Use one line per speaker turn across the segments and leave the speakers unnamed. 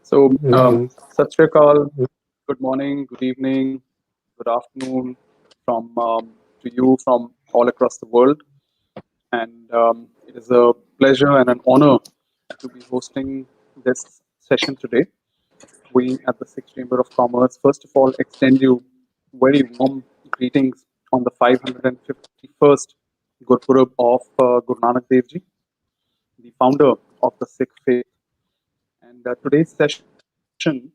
So, Sat Shri Akal, good morning, good evening, good afternoon to you from all across the world. And it is a pleasure and an honor to be hosting this session today. We at the Sikh Chamber of Commerce, first of all, extend you very warm greetings on the 551st Gurpurab of Guru Nanak Dev Ji, the founder of the Sikh faith. And today's session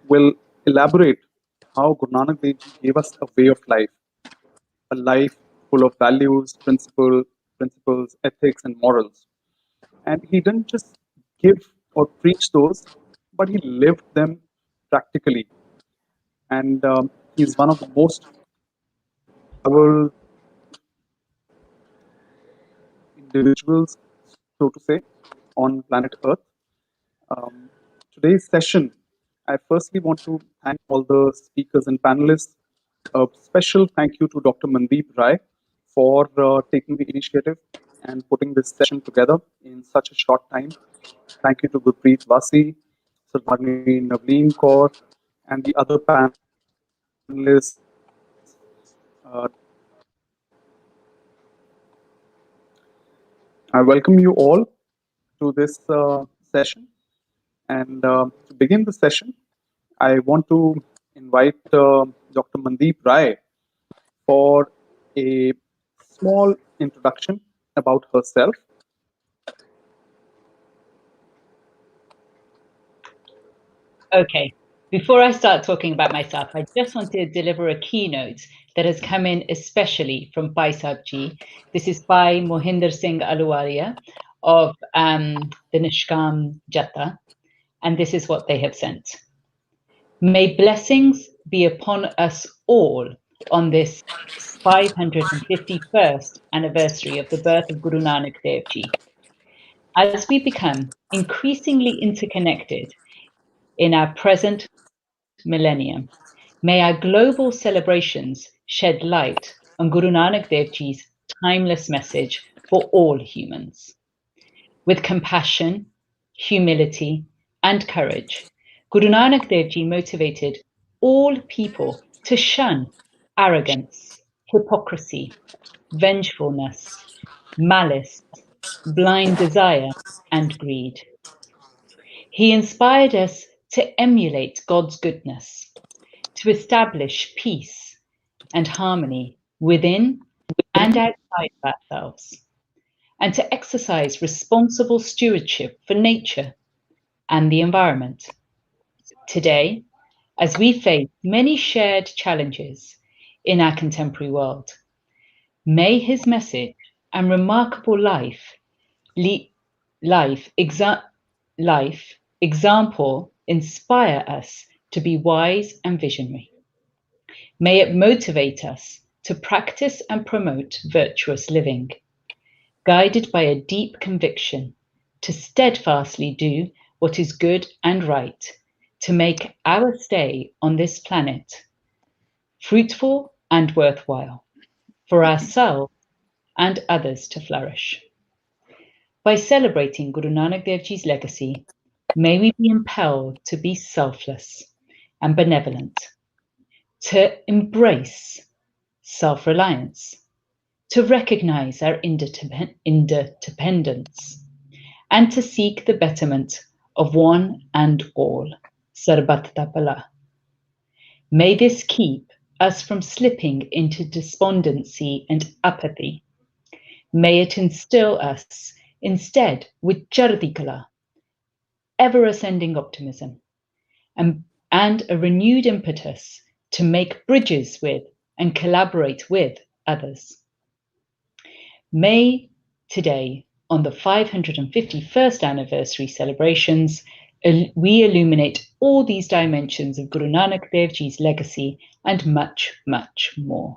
will elaborate how Guru Nanak Dev Ji gave us a way of life, a life full of values, principles, ethics, and morals. And he didn't just give or preach those, but he lived them practically. And he's one of the most powerful individuals, so to say, on planet Earth. Today's session, I firstly want to thank all the speakers and panelists. A special thank you to Dr. Mandeep Rai for taking the initiative and putting this session together in such a short time. Thank you to Gurpreet, Wasi, Sarvagni, Naveen, Kaur, and the other panelists. I welcome you all to this session. And to begin the session, I want to invite Dr. Mandeep Rai for a small introduction about herself.
Okay, before I start talking about myself, I just want to deliver a keynote that has come in especially from Bhai Sahib Ji. This is by Mohinder Singh Ahluwalia of the Nishkam Jatha, and this is what they have sent. May blessings be upon us all on this 551st anniversary of the birth of Guru Nanak Dev Ji. As we become increasingly interconnected in our present millennium, may our global celebrations shed light on Guru Nanak Dev Ji's timeless message for all humans. With compassion, humility, and courage, Guru Nanak Dev Ji motivated all people to shun arrogance, hypocrisy, vengefulness, malice, blind desire, and greed. He inspired us to emulate God's goodness, to establish peace and harmony within and outside of ourselves, and to exercise responsible stewardship for nature and the environment. Today, as we face many shared challenges in our contemporary world, may his message and remarkable example inspire us to be wise and visionary. May it motivate us to practice and promote virtuous living, guided by a deep conviction to steadfastly do what is good and right, to make our stay on this planet fruitful and worthwhile, for ourselves and others to flourish. By celebrating Guru Nanak Dev Ji's legacy, may we be impelled to be selfless and benevolent, to embrace self-reliance, to recognize our interdependence, and to seek the betterment of one and all. Sarbat da Bhala. May this keep us from slipping into despondency and apathy. May it instill us instead with Chardi Kala, ever ascending optimism, and a renewed impetus to make bridges with and collaborate with others. May today, on the 551st anniversary celebrations, we illuminate all these dimensions of Guru Nanak Dev Ji's legacy and much, much more.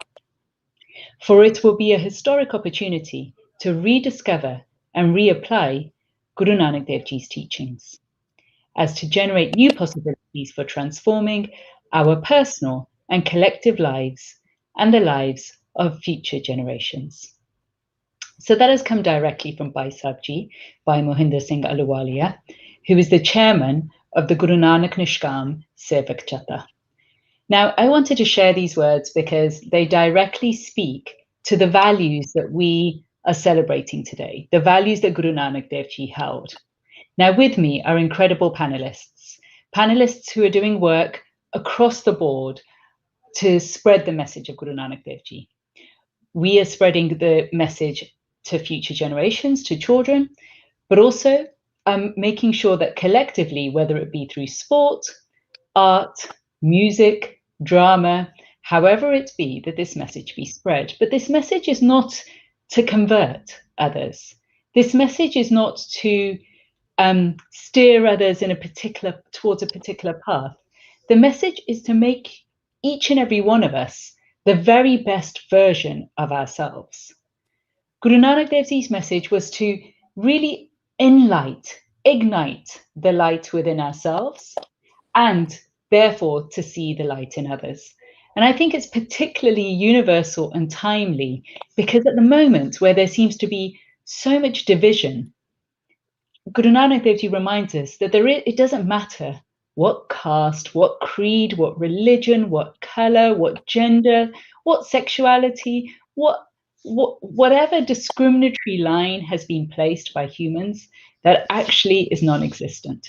For it will be a historic opportunity to rediscover and reapply Guru Nanak Dev Ji's teachings, as to generate new possibilities for transforming our personal and collective lives and the lives of future generations. So that has come directly from Bhai Sahib Ji, by Mohinder Singh Ahluwalia, who is the chairman of the Guru Nanak Nishkam Sewak Jatha. Now, I wanted to share these words because they directly speak to the values that we are celebrating today, the values that Guru Nanak Dev Ji held. Now, with me are incredible panelists who are doing work across the board to spread the message of Guru Nanak Dev Ji. We are spreading the message to future generations, to children, but also making sure that collectively, whether it be through sport, art, music, drama, however it be, that this message be spread. But this message is not to convert others. This message is not to steer others in towards a particular path. The message is to make each and every one of us the very best version of ourselves. Guru Nanak Dev Ji's message was to really ignite the light within ourselves, and therefore to see the light in others. And I think it's particularly universal and timely because at the moment where there seems to be so much division, Guru Nanak Dev Ji reminds us that it doesn't matter what caste, what creed, what religion, what color, what gender, what sexuality, whatever discriminatory line has been placed by humans, that actually is non-existent.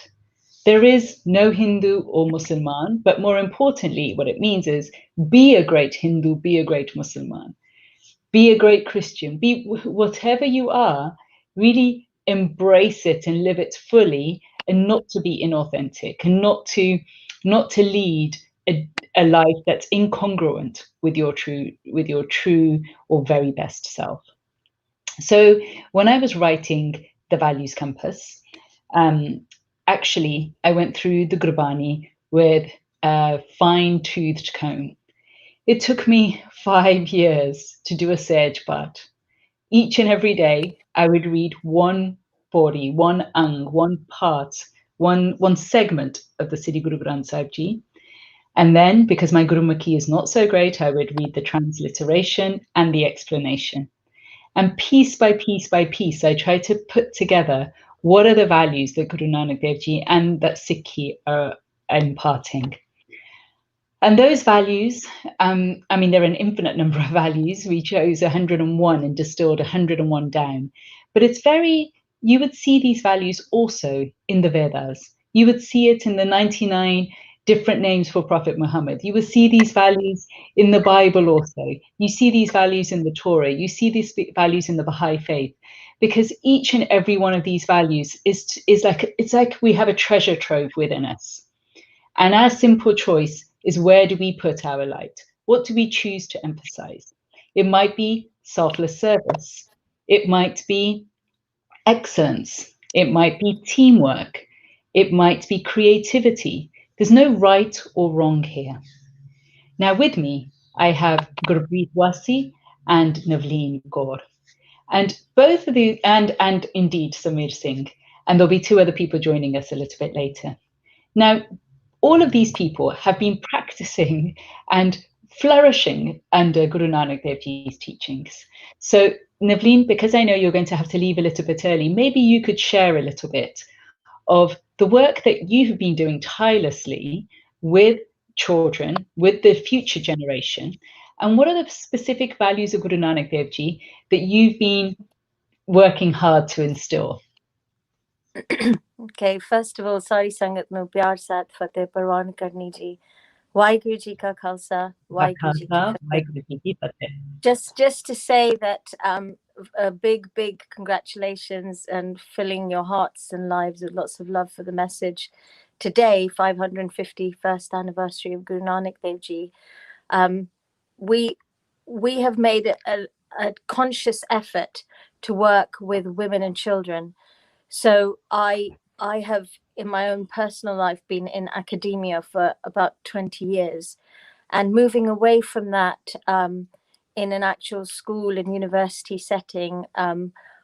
There is no Hindu or Muslim, but more importantly, what it means is be a great Hindu, be a great Muslim, be a great Christian, be whatever you are, really embrace it and live it fully, and not to be inauthentic, and not to lead a life that's incongruent with your true or very best self. So when I was writing the Values Compass, actually I went through the Gurbani with a fine-toothed comb. It took me 5 years to do a Sahaj Path. Each and every day, I would read one pauri, one ang, one part, one segment of the Siddhi Guru Granth Sahib Ji. And then, because my Gurumukhi is not so great, I would read the transliteration and the explanation. And piece by piece by piece, I tried to put together what are the values that Guru Nanak Dev Ji and that Sikhi are imparting. And those values, there are an infinite number of values. We chose 101 and distilled 101 down. But you would see these values also in the Vedas. You would see it in the 99 different names for Prophet Muhammad. You would see these values in the Bible also. You see these values in the Torah. You see these values in the Bhai faith. Because each and every one of these values is like we have a treasure trove within us. And our simple choice is, where do we put our light? What do we choose to emphasize? It might be selfless service. It might be excellence. It might be teamwork. It might be creativity. There's no right or wrong here. Now with me, I have Gurpreet Wasi and Naveen Kaur. And both of these, and indeed Samir Singh. And there'll be 2 other people joining us a little bit later. Now, all of these people have been practicing and flourishing under Guru Nanak Dev Ji's teachings. So Naveen, because I know you're going to have to leave a little bit early, maybe you could share a little bit of the work that you have been doing tirelessly with children, with the future generation, and what are the specific values of Guru Nanak Dev Ji that you've been working hard to instill?
Okay, first of all, sorry Sangat nu pyar saath fateh parwan karni ji. Waheguru ji ka khalsa, Waheguru ji ki fateh. Just to say that a big congratulations and filling your hearts and lives with lots of love for the message. Today, 551st anniversary of Guru Nanak Dev Ji. We have made a conscious effort to work with women and children. So I have, in my own personal life, been in academia for about 20 years, and moving away from that in an actual school and university setting,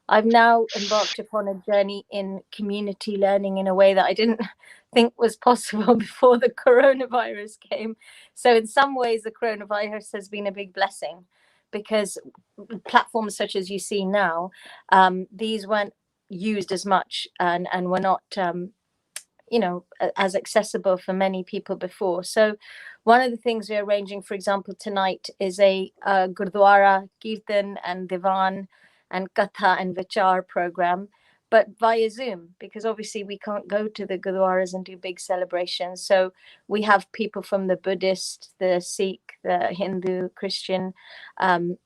I've now embarked upon a journey in community learning in a way that I didn't think was possible before the coronavirus came. So in some ways, the coronavirus has been a big blessing, because platforms such as you see now, these weren't used as much and were not you know, as accessible for many people before. So one of the things we're arranging, for example, tonight is a Gurdwara, Kirtan and Divan and Katha and Vichar program, but via Zoom, because obviously we can't go to the Gurdwaras and do big celebrations. So we have people from the Buddhist, the Sikh, the Hindu, Christian,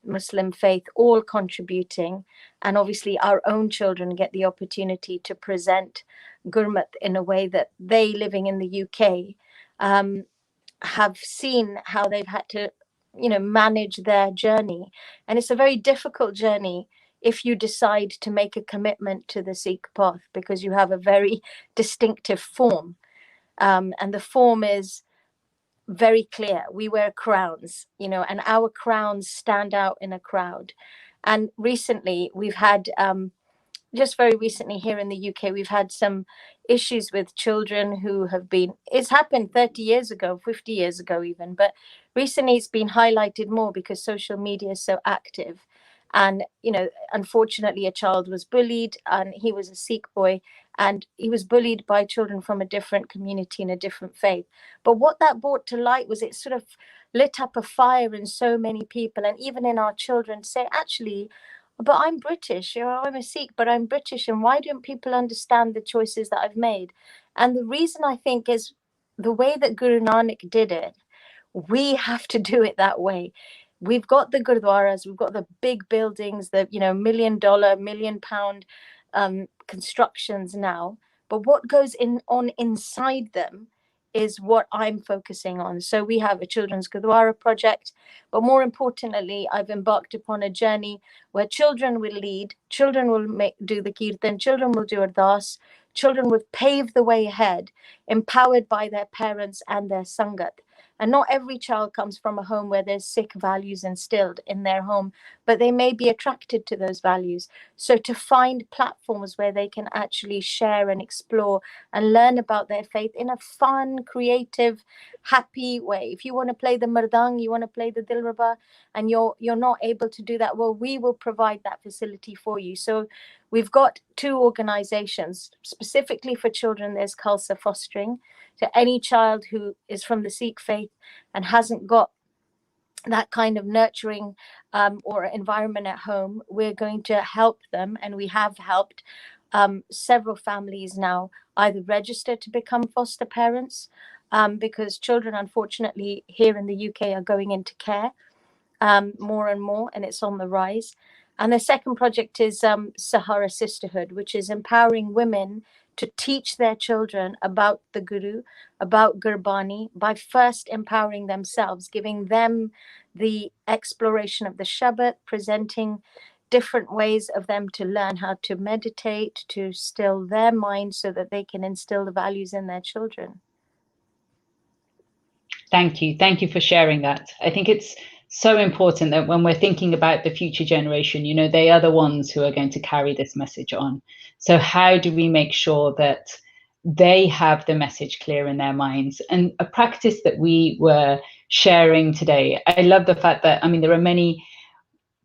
Muslim faith, all contributing. And obviously our own children get the opportunity to present Gurmat in a way that they, living in the UK, have seen how they've had to, you know, manage their journey. And it's a very difficult journey if you decide to make a commitment to the Sikh path, because you have a very distinctive form. And the form is very clear. We wear crowns, you know, and our crowns stand out in a crowd. And recently we've had, just very recently here in the UK, we've had some issues with children who have been, it's happened 30 years ago, 50 years ago even, but recently it's been highlighted more because social media is so active. And, you know, unfortunately a child was bullied, and he was a Sikh boy, and he was bullied by children from a different community and a different faith. But what that brought to light was it sort of lit up a fire in so many people, and even in our children, say, actually, but I'm British, you know, I'm a Sikh, but I'm British, and why don't people understand the choices that I've made? And the reason, I think, is the way that Guru Nanak did it. We have to do it that way. We've got the Gurdwaras, we've got the big buildings, the, you know, $1 million, £1 million constructions now, but what goes on inside them is what I'm focusing on. So we have a children's Gurdwara project, but more importantly, I've embarked upon a journey where children will lead, children will do the Kirtan, children will do Ardas, children will pave the way ahead, empowered by their parents and their Sangat. And not every child comes from a home where there's Sikh values instilled in their home, but they may be attracted to those values. So to find platforms where they can actually share and explore and learn about their faith in a fun, creative, happy way. If you want to play the mardang, you want to play the dilraba, and you're not able to do that, well, we will provide that facility for you. So we've got 2 organizations specifically for children. There's Khalsa Fostering. To any child who is from the Sikh faith and hasn't got that kind of nurturing or environment at home, we're going to help them, and we have helped several families now either register to become foster parents, because children, unfortunately, here in the UK are going into care more and more, and it's on the rise. And the second project is Sahara Sisterhood, which is empowering women to teach their children about the Guru, about Gurbani, by first empowering themselves, giving them the exploration of the Shabbat, presenting different ways of them to learn how to meditate, to still their mind so that they can instill the values in their children.
Thank you. Thank you for sharing that. I think it's so important that when we're thinking about the future generation, you know, they are the ones who are going to carry this message on. So how do we make sure that they have the message clear in their minds? And a practice that we were sharing today, I love the fact that, I mean, there are many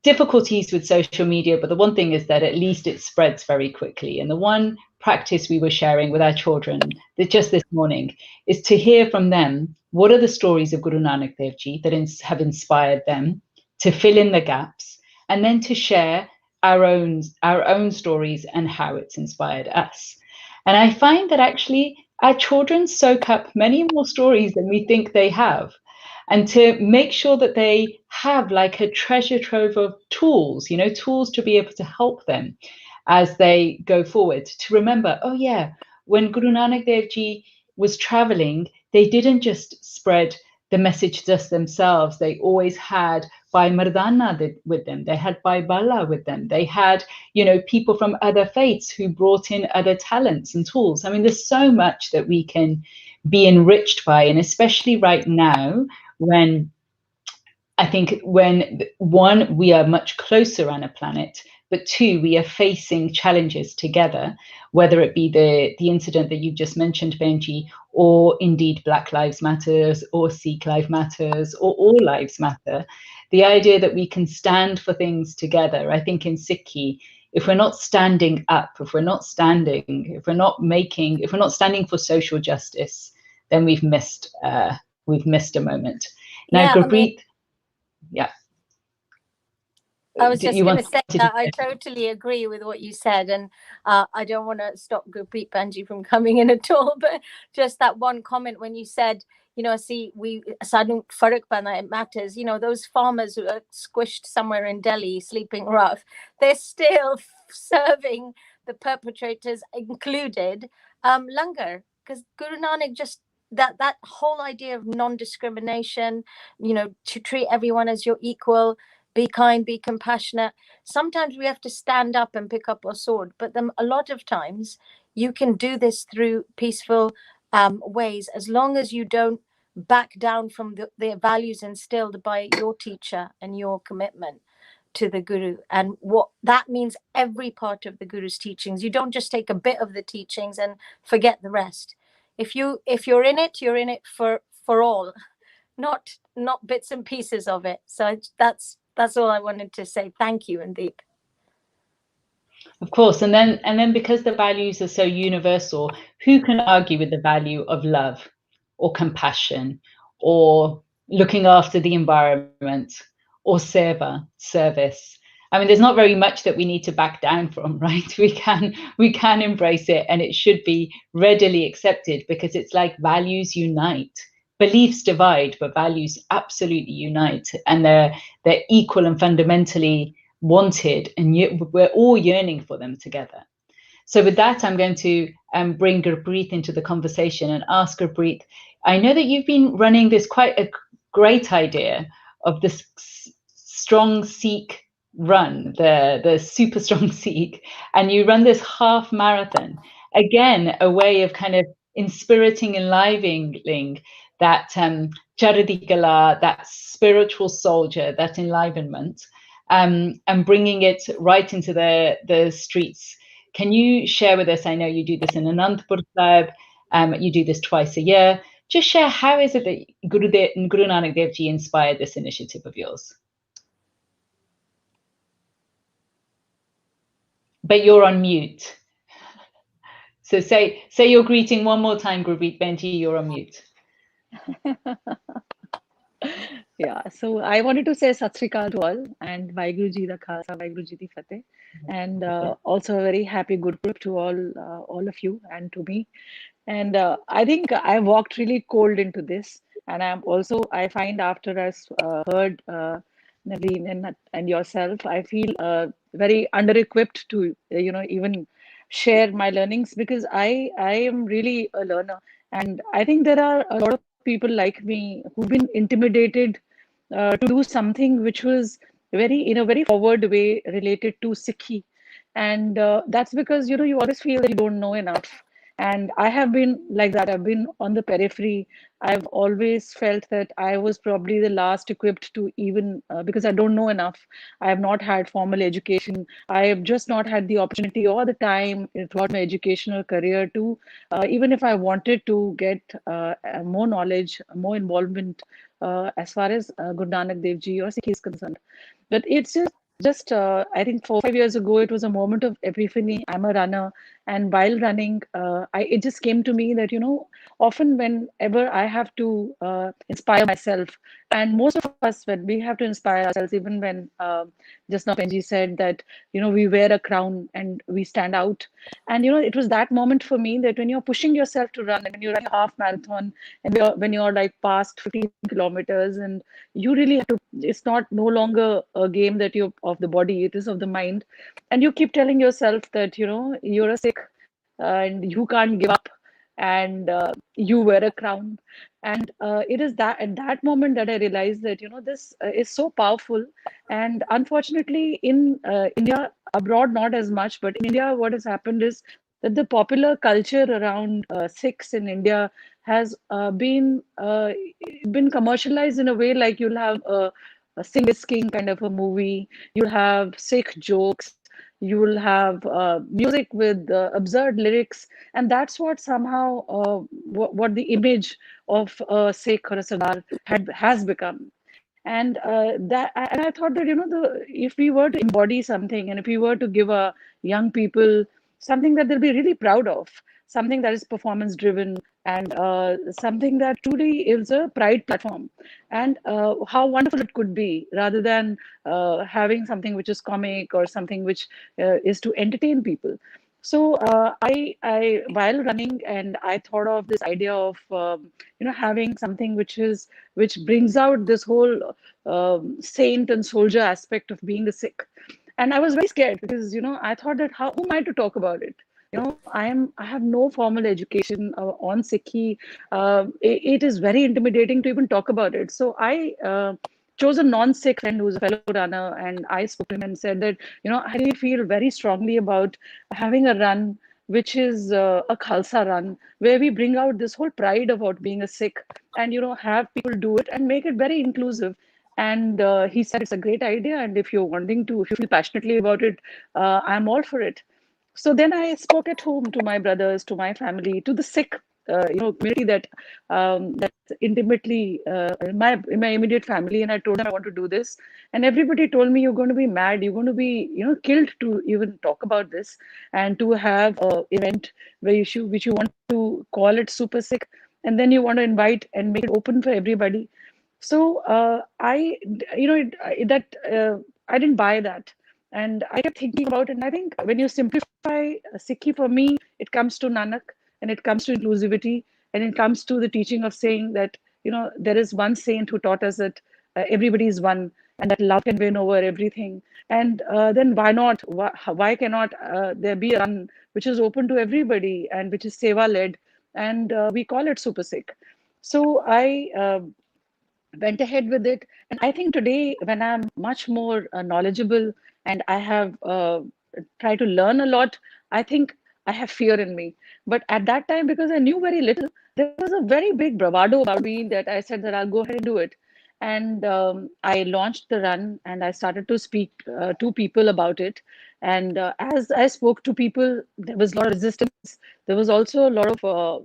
difficulties with social media, but the one thing is that at least it spreads very quickly. And the one practice we were sharing with our children that just this morning is to hear from them, what are the stories of Guru Nanak Dev Ji that have inspired them, to fill in the gaps, and then to share our own stories and how it's inspired us. And I find that actually our children soak up many more stories than we think they have. And to make sure that they have like a treasure trove of tools, you know, tools to be able to help them as they go forward, to remember, oh yeah, when Guru Nanak Dev Ji was traveling, they didn't just spread the message just themselves. They always had Bhai Mardana with them. They had Bhai Bala with them. They had, you know, people from other faiths who brought in other talents and tools. I mean, there's so much that we can be enriched by, and especially right now, when I think when one, we are much closer on a planet, but 2, we are facing challenges together, whether it be the incident that you've just mentioned, Benji, or indeed Black Lives Matters, or Sikh Lives Matters, or All Lives Matter. The idea that we can stand for things together, I think in Sikhi, if we're not standing up, if we're not standing for social justice, then we've missed a moment. Now, Gurpreet, yeah.
I was just going to say that I totally agree with what you said, and I don't want to stop Gurpreet Banji from coming in at all, but just that one comment when you said, you know, see, sadun farak pana, it matters, you know, those farmers who are squished somewhere in Delhi, sleeping rough, they're still serving the perpetrators included langar, because Guru Nanak just, that whole idea of non-discrimination, you know, to treat everyone as your equal, be kind, be compassionate. Sometimes we have to stand up and pick up our sword, but then a lot of times you can do this through peaceful ways, as long as you don't back down from the values instilled by your teacher and your commitment to the Guru. And what that means, every part of the Guru's teachings. You don't just take a bit of the teachings and forget the rest. If you're in it, you're in it for all, not bits and pieces of it. So that's all I wanted to say. Thank you, Mandeep.
Of course, and then because the values are so universal, who can argue with the value of love or compassion or looking after the environment or service? I mean, there's not very much that we need to back down from, right? We can embrace it, and it should be readily accepted, because it's like values unite. Beliefs divide, but values absolutely unite, and they're equal and fundamentally wanted, and we're all yearning for them together. So with that, I'm going to bring Gurpreet into the conversation and ask Gurpreet, I know that you've been running this quite a great idea of this strong Sikh run, the super strong Sikh, and you run this half marathon. Again, a way of kind of inspiriting, enlivening that charadi kala, that spiritual soldier, that enlivenment, and bringing it right into the streets. Can you share with us, I know you do this in Anandpur Club, you do this twice a year. Just share, how is it that Guru Nanak Dev Ji inspired this initiative of yours? But you're on mute. So say your greeting one more time, Gurpreet Banji, you're on mute.
Yeah, so I wanted to say Sat Sri Akal to all, and Vaheguru Ji da Khalsa, Vaheguru Ji di Fateh, and also a very happy Gurpurab to all of you and to me. And I think I walked really cold into this, and I find after I've heard Naveen and yourself, I feel very under-equipped to even share my learnings, because I am really a learner, and I think there are a lot of people like me who've been intimidated to do something which was in a very forward way related to Sikhi. And that's because, you always feel that you don't know enough. And I have been like that. I've been on the periphery. I've always felt that I was probably the last equipped to even, because I don't know enough. I have not had formal education. I have just not had the opportunity or the time throughout my educational career to, even if I wanted to get more knowledge, more involvement as far as Guru Nanak Dev Ji or Sikh is concerned. But it's just I think 4 or 5 years ago, it was a moment of epiphany. I'm a runner, and while running, it just came to me that, often whenever I have to inspire myself, and most of us, when we have to inspire ourselves, even when just now Benji said that, we wear a crown and we stand out. And, it was that moment for me that when you're pushing yourself to run, and when you're running a half marathon, and when you're like past 15 kilometers, and you really have to, it's not no longer a game that you of the body, it is of the mind. And you keep telling yourself that, you're a Sikh and you can't give up, and you wear a crown. And it is that at that moment that I realized that, this is so powerful. And unfortunately, in India, abroad, not as much, but in India, what has happened is that the popular culture around Sikhs in India has been commercialized in a way, like you'll have a Singh is King kind of a movie, you'll have Sikh jokes, you will have music with absurd lyrics, and that's what somehow what the image of Sikh or a Sardar has become. And I thought that, if we were to embody something, and if we were to give a young people something that they'll be really proud of, something that is performance driven, and something that truly is a pride platform, and how wonderful it could be, rather than having something which is comic, or something which is to entertain people. So I while running, and I thought of this idea of having something which brings out this whole saint and soldier aspect of being a Sikh. And I was very scared, because I thought that who am I to talk about it? I have no formal education on Sikhi. It is very intimidating to even talk about it. So I chose a non-Sikh friend who's a fellow runner, and I spoke to him and said that, I really feel very strongly about having a run which is a Khalsa run, where we bring out this whole pride about being a Sikh, and have people do it and make it very inclusive. And he said it's a great idea, and if you feel passionately about it, I'm all for it. So then I spoke at home to my brothers, to my family, to the Sikh, community that's intimately in my immediate family, and I told them I want to do this, and everybody told me, you're going to be mad, you're going to be killed to even talk about this, and to have a event which you want to call it Super Sikh, and then you want to invite and make it open for everybody. So I, that I didn't buy that, and I kept thinking about it. And I think when you simplify Sikhi, for me, it comes to Nanak, and it comes to inclusivity, and it comes to the teaching of saying that there is one saint who taught us that everybody is one, and that love can win over everything. And then why not? Why cannot there be a run which is open to everybody, and which is seva led, and we call it Super Sikh. So I went ahead with it. And I think today, when I'm much more knowledgeable, and I have tried to learn a lot, I think I have fear in me. But at that time, because I knew very little, there was a very big bravado about me, that I said that I'll go ahead and do it. And I launched the run, and I started to speak to people about it. And as I spoke to people, there was a lot of resistance. There was also a lot of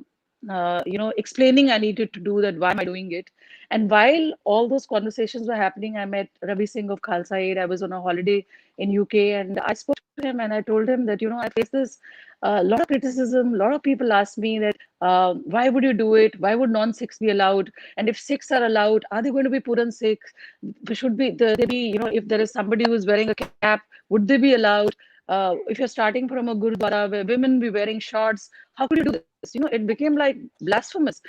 explaining I needed to do, that why am I doing it. And while all those conversations were happening, I met Ravi Singh of Khalsa Aid. I was on a holiday in UK, and I spoke to him, and I told him that, I face this lot of criticism. A lot of people ask me that, why would you do it? Why would non-Sikhs be allowed? And if Sikhs are allowed, are they going to be Puran Sikhs? Should they be, if there is somebody who's wearing a cap, would they be allowed? If you're starting from a Gurudwara where women be wearing shorts, how could you do this? It became like blasphemous.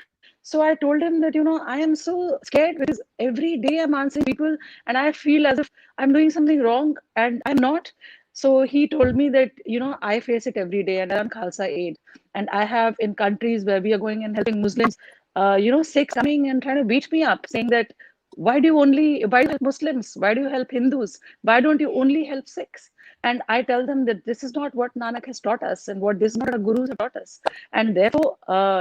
So I told him that, I am so scared, because every day I'm answering people, and I feel as if I'm doing something wrong, and I'm not. So he told me that, I face it every day, and I'm Khalsa Aid. And I have, in countries where we are going and helping Muslims, Sikhs coming and trying to beat me up, saying that, why do you help Muslims? Why do you help Hindus? Why don't you only help Sikhs? And I tell them that this is not what Nanak has taught us, and what this is not our gurus have taught us. And therefore,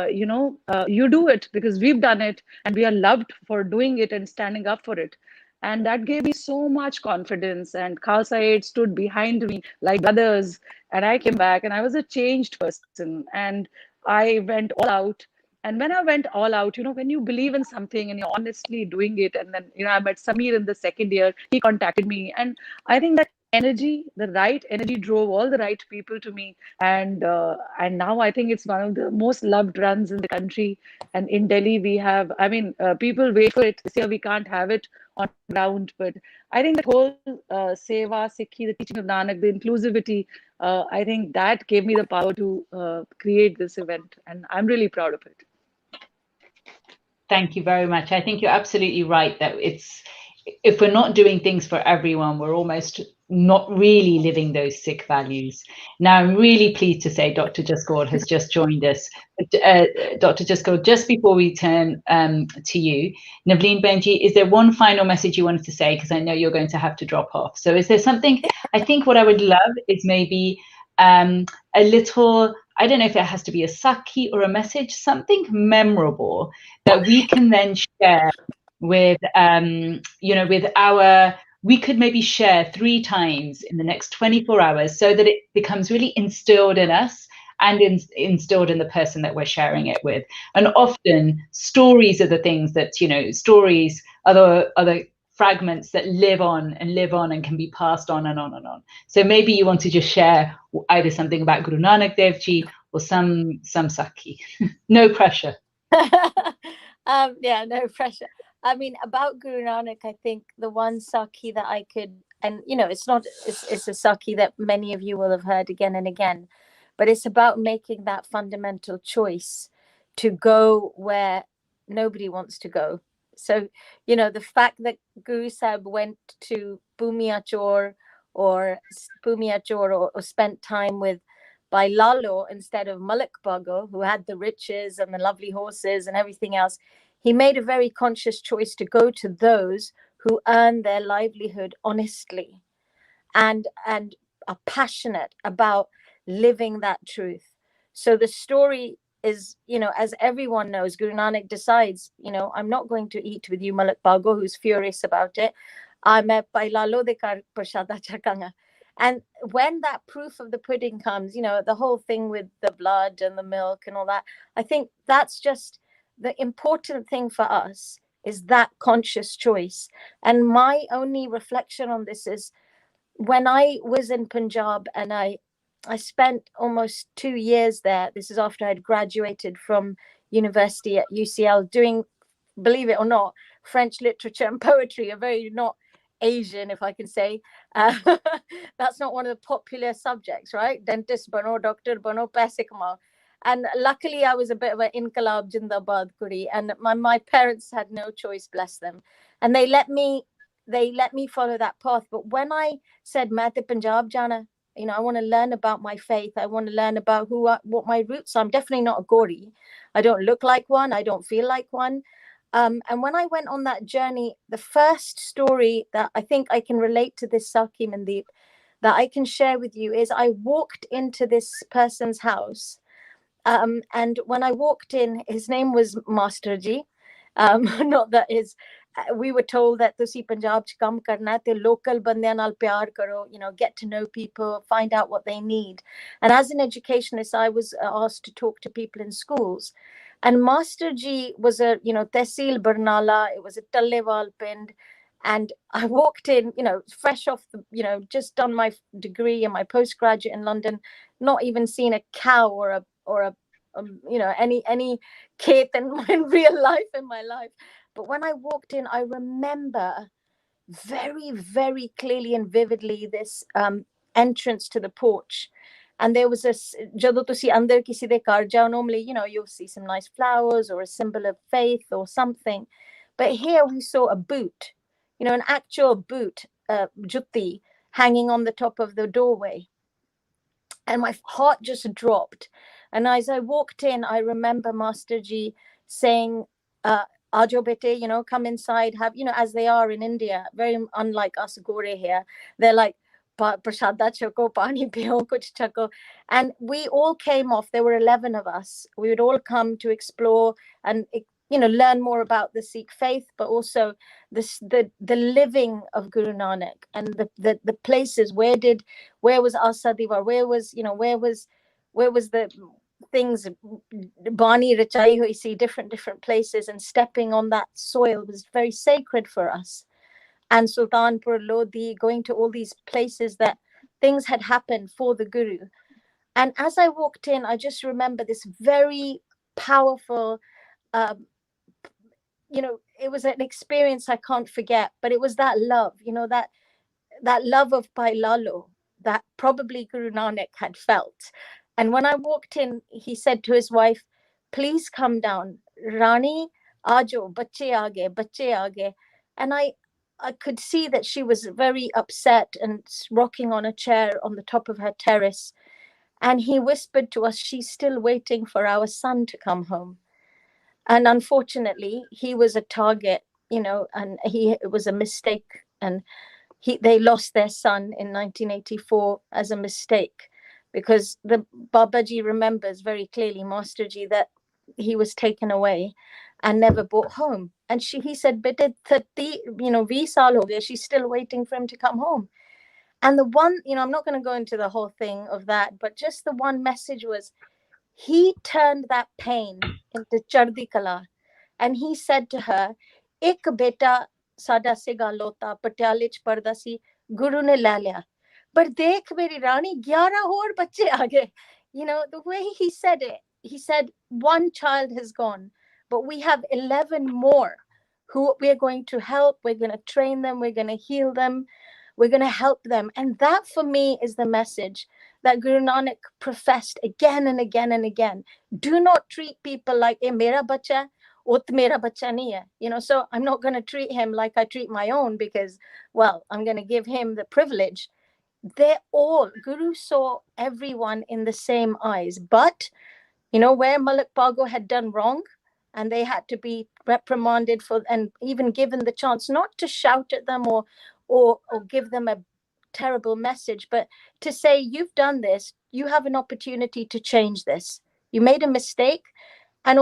you do it because we've done it, and we are loved for doing it and standing up for it. And that gave me so much confidence. And Khalsa Aid stood behind me like brothers. And I came back, and I was a changed person. And I went all out. And when I went all out, when you believe in something and you're honestly doing it, and then, I met Samir in the second year, he contacted me. And I think that energy, the right energy, drove all the right people to me. And now I think it's one of the most loved runs in the country. And in Delhi, we have, people wait for it. This year we can't have it on ground, but I think that whole seva, Sikhi, the teaching of Nanak, the inclusivity, I think that gave me the power to create this event, and I'm really proud of it.
Thank you very much. I think you're absolutely right that if we're not doing things for everyone, we're almost not really living those Sikh values. Now, I'm really pleased to say Dr. Juss has just joined us. Dr. Juss, just before we turn to you, Naveen Benji, is there one final message you wanted to say? Because I know you're going to have to drop off. So is there something, I think what I would love is maybe a little, I don't know if it has to be a sakhi or a message, something memorable that we can then share with, we could maybe share 3 times in the next 24 hours so that it becomes really instilled in us and instilled in the person that we're sharing it with. And often stories are the things that, stories are the fragments that live on and can be passed on and on and on. So maybe you want to just share either something about Guru Nanak Dev Ji or some Sakhi. No pressure.
Yeah, no pressure. I mean, about Guru Nanak, I think the one Sakhi that I could, and you know, it's a Sakhi that many of you will have heard again and again, but it's about making that fundamental choice to go where nobody wants to go. So, you know, the fact that Guru Sahib went to Bhumiyachor or spent time with Bhai Lalo instead of Malik Bago, who had the riches and the lovely horses and everything else, he made a very conscious choice to go to those who earn their livelihood honestly and are passionate about living that truth. So the story is, you know, as everyone knows, Guru Nanak decides, you know, I'm not going to eat with you, Malik Bago, who's furious about it. I'm Bhai Lalo de kar prasada chakanga. And when that proof of the pudding comes, you know, the whole thing with the blood and the milk and all that, I think that's just the important thing for us, is that conscious choice. And my only reflection on this is, when I was in Punjab and I spent almost 2 years there, this is after I'd graduated from university at UCL, doing, believe it or not, French literature and poetry, a very not Asian, if I can say. That's not one of the popular subjects, right? Dentist bano, doctor bano, paise kamao. And luckily I was a bit of an inqilab jindabad kuri, and my parents had no choice, bless them. And they let me follow that path. But when I said, Main te Punjab jana, you know, I want to learn about my faith. I want to learn about what my roots are. I'm definitely not a Gori. I don't look like one. I don't feel like one. And when I went on that journey, the first story that I think I can relate to this Saki, Mandeep, that I can share with you is, I walked into this person's house. And when I walked in, his name was Maestro Ji. Not that his, we were told that tusi Punjab ch kam karna hai te local bandiyan nal pyar karo, you know, get to know people, find out what they need. And as an educationist, I was asked to talk to people in schools. And Master Ji was a, you know, Tehsil Barnala, it was a Tallewal Pind. And I walked in, you know, fresh off the, you know, just done my degree and my postgraduate in London, not even seen a cow or a you know, any kid in real life in my life. But when I walked in, I remember very, very clearly and vividly this entrance to the porch. And there was a, jadon tusi andar kisi de ghar jao, normally, you know, you'll see some nice flowers or a symbol of faith or something. But here we saw a boot, you know, an actual boot, jutti, hanging on the top of the doorway. And my heart just dropped. And as I walked in, I remember Master Ji saying, Ajo bete, you know, come inside, have, you know, as they are in India, very unlike us Gore here. They're like, prasada chako, pani piyo, kuch chako. And we all came off, there were 11 of us. We would all come to explore and, you know, learn more about the Sikh faith, but also the living of Guru Nanak and the places. Where was Asa Divar? Where was the things Bani Rachai hui si, different places, and stepping on that soil was very sacred for us. And Sultanpur Lodi, going to all these places that things had happened for the Guru. And as I walked in, I just remember this very powerful, you know, it was an experience I can't forget, but it was that love, you know, that love of Bhai Lalo that probably Guru Nanak had felt. And when I walked in, he said to his wife, please come down, Rani, aajo, bache aage. And I could see that she was very upset and rocking on a chair on the top of her terrace. And he whispered to us, she's still waiting for our son to come home. And unfortunately, he was a target, you know, and it was a mistake. And they lost their son in 1984 as a mistake, because the Babaji remembers very clearly, Master Ji, that he was taken away and never brought home. And he said, bete 30, you know, 20 saal ho gaya, she's still waiting for him to come home. And the one, you know, I'm not going to go into the whole thing of that, but just the one message was, he turned that pain into chardi kala. And he said to her, ek beta ਸਾਡਾ ਸੀਗਾ ਲੋਤਾ ਪਟਿਆਲੇ ਚ ਪੜਦਾ ਸੀ ਗੁਰੂ ਨੇ ਲੈ ਲਿਆ ਪਰ ਦੇਖ ਮੇਰੀ ਰਾਣੀ 11 ਹੋਰ ਬੱਚੇ ਆ ਗਏ you know the way he said it he said one child has gone but we have 11 more who we're going to help we're going to train them we're going to heal them we're going to help them and that for me is the message that Guru Nanak professed again and again and again do not treat people like eh mera bacha ut mera bacha nahi hai you know so I'm not going to treat him like I treat my own because well I'm going to give him the privilege they're all Guru saw everyone in the same eyes but you know where Malik Pago had done wrong and they had to be reprimanded for and even given the chance not to shout at them or give them a terrible message but to say you've done this you have an opportunity to change this you made a mistake and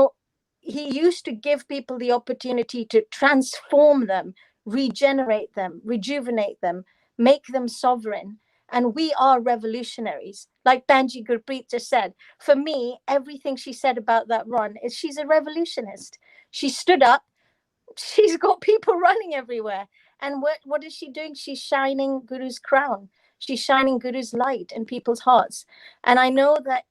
he used to give people the opportunity to transform them regenerate them rejuvenate them make them sovereign and we are revolutionaries like Banji Gurpreet just said for me everything she said about that run is she's a revolutionist she stood up she's got people running everywhere and what is she doing she's shining Guru's crown she's shining Guru's light in people's hearts and I know that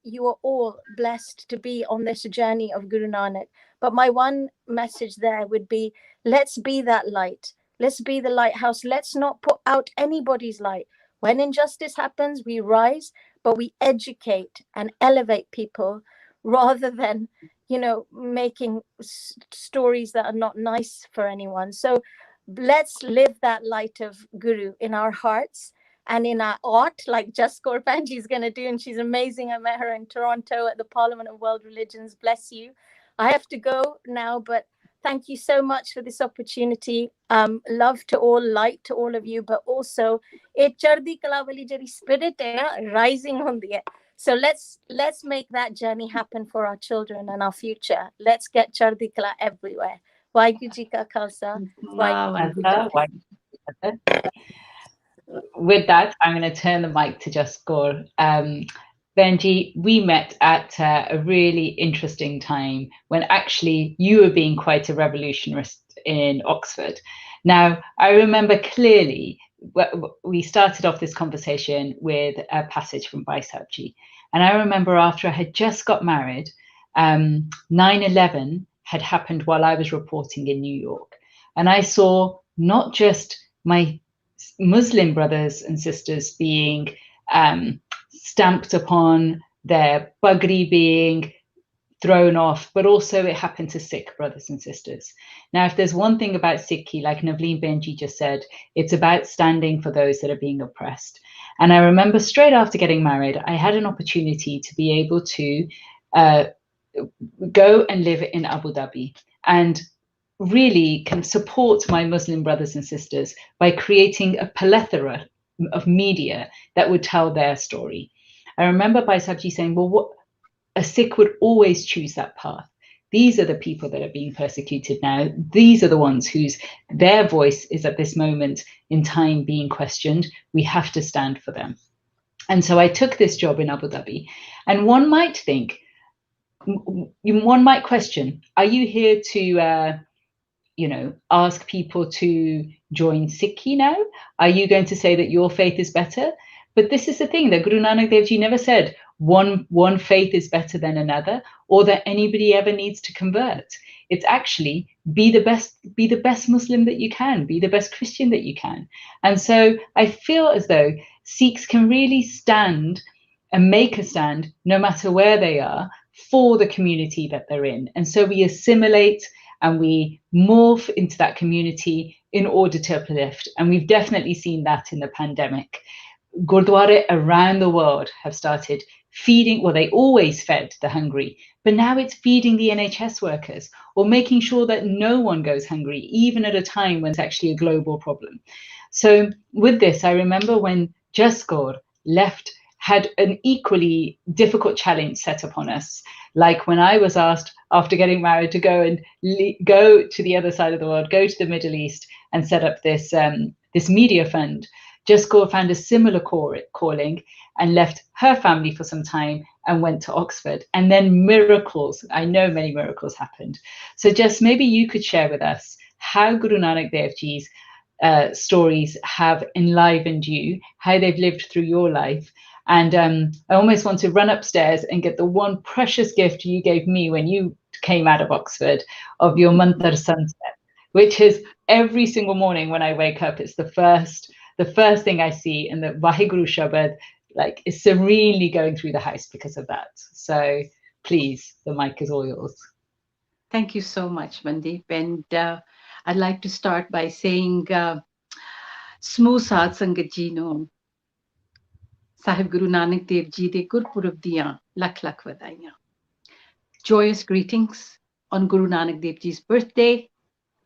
you are all blessed to be on this journey of Guru Nanak but my one message there would be let's be that light let's be the lighthouse let's not put out anybody's light when injustice happens we rise but we educate and elevate people rather than you know making stories that are not nice for anyone so let's live that light of Guru in our hearts and in our art like Just Banji is going to do and she's amazing I met her in Toronto at the Parliament of World Religions bless you I have to go now but thank you so much for this opportunity love to all light to all of you but also it chardi kala wali jari spirit hai na rising hondi hai so let's make that journey happen for our children and our future let's get chardi kala everywhere Waheguru Ji Ka Khalsa Waheguru Ji Ki Fateh.
With that, I'm going to turn the mic to Just Kaur. Benji, we met at a really interesting time when actually you were being quite a revolutionist in Oxford. Now, I remember clearly we started off this conversation with a passage from Bhai Sahib Ji. And I remember after I had just got married, 9/11 had happened while I was reporting in New York. And I saw not just my Muslim brothers and sisters being stamped upon, their pagri being thrown off, but also it happened to Sikh brothers and sisters. Now, if there's one thing about Sikhi, like Naveen Benji just said, it's about standing for those that are being oppressed. And I remember straight after getting married, I had an opportunity to be able to go and live in Abu Dhabi and really can support my Muslim brothers and sisters by creating a plethora of media that would tell their story. I remember Bhai Sahib Ji saying, well, what a Sikh would always choose that path. These are the people that are being persecuted now. These are the ones their voice is at this moment in time being questioned. We have to stand for them. And so I took this job in Abu Dhabi. And one might question, are you here to ask people to join Sikhi now? Are you going to say that your faith is better? But this is the thing that Guru Nanak Dev Ji never said one faith is better than another or that anybody ever needs to convert. It's actually be the best Muslim that you can, be the best Christian that you can. And so I feel as though Sikhs can really stand and make a stand no matter where they are for the community that they're in. And so we assimilate and we morph into that community in order to uplift. And we've definitely seen that in the pandemic. Gurdwara around the world have started feeding, well, they always fed the hungry, but now it's feeding the NHS workers or making sure that no one goes hungry, even at a time when it's actually a global problem. So with this, I remember when Just Kaur had an equally difficult challenge set upon us. Like when I was asked after getting married to go to the other side of the world, go to the Middle East and set up this media fund. Just Kaur found a similar calling and left her family for some time and went to Oxford. And then miracles, I know many miracles happened. So just maybe you could share with us how Guru Nanak Dev Ji's stories have enlivened you, how they've lived through your life. And I almost want to run upstairs and get the one precious gift you gave me when you came out of Oxford, of your Mantar sunset, which is every single morning when I wake up, it's the first thing I see, and the Vaheguru Shabad like is serenely going through the house because of that. So please, the mic is all yours.
Thank you so much, Mandeep. And I'd like to start by saying, Smooth Saad Sangat Ji no Sahib Guru Nanak Dev Ji de Gurpurab diyan lakh lakh vadaiyan. Joyous greetings on Guru Nanak Dev Ji's birthday.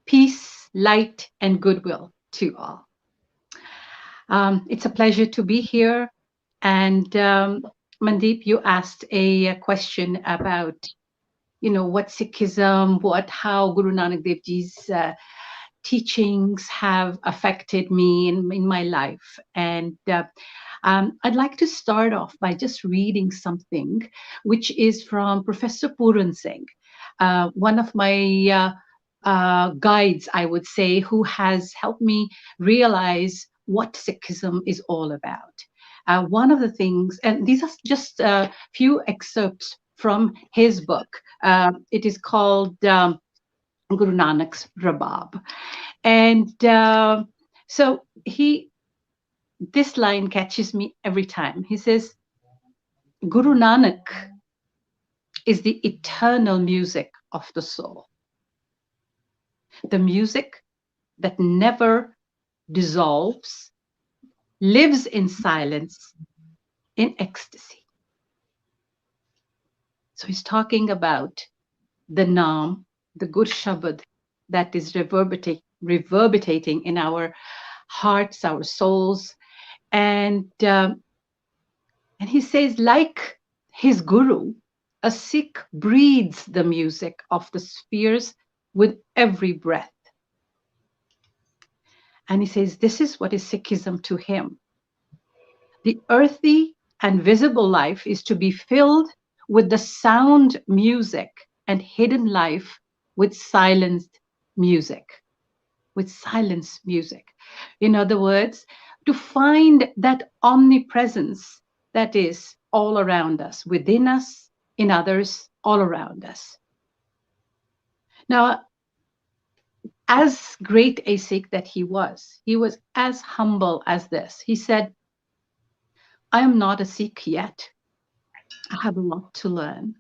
Peace, light, and goodwill to all. It's a pleasure to be here. And Mandeep, you asked a question about, what Sikhism, how Guru Nanak Dev Ji's teachings have affected me in my life. And I'd like to start off by just reading something, which is from Professor Puran Singh, one of my guides, I would say, who has helped me realize what Sikhism is all about. One of the things, and these are just a few excerpts from his book. It is called Guru Nanak's Rabab. And so this line catches me every time. He says, Guru Nanak is the eternal music of the soul. The music that never dissolves, lives in silence, in ecstasy. So he's talking about the Naam, the Gur Shabad that is reverberating in our hearts, our souls. And he says, like his Guru, a Sikh breathes the music of the spheres with every breath. And he says, this is what is Sikhism to him. The earthy and visible life is to be filled with the sound music and hidden life with silenced music. With silenced music. In other words, to find that omnipresence that is all around us, within us, in others, all around us. Now, as great a Sikh that he was as humble as this. He said, I am not a Sikh yet. I have a lot to learn.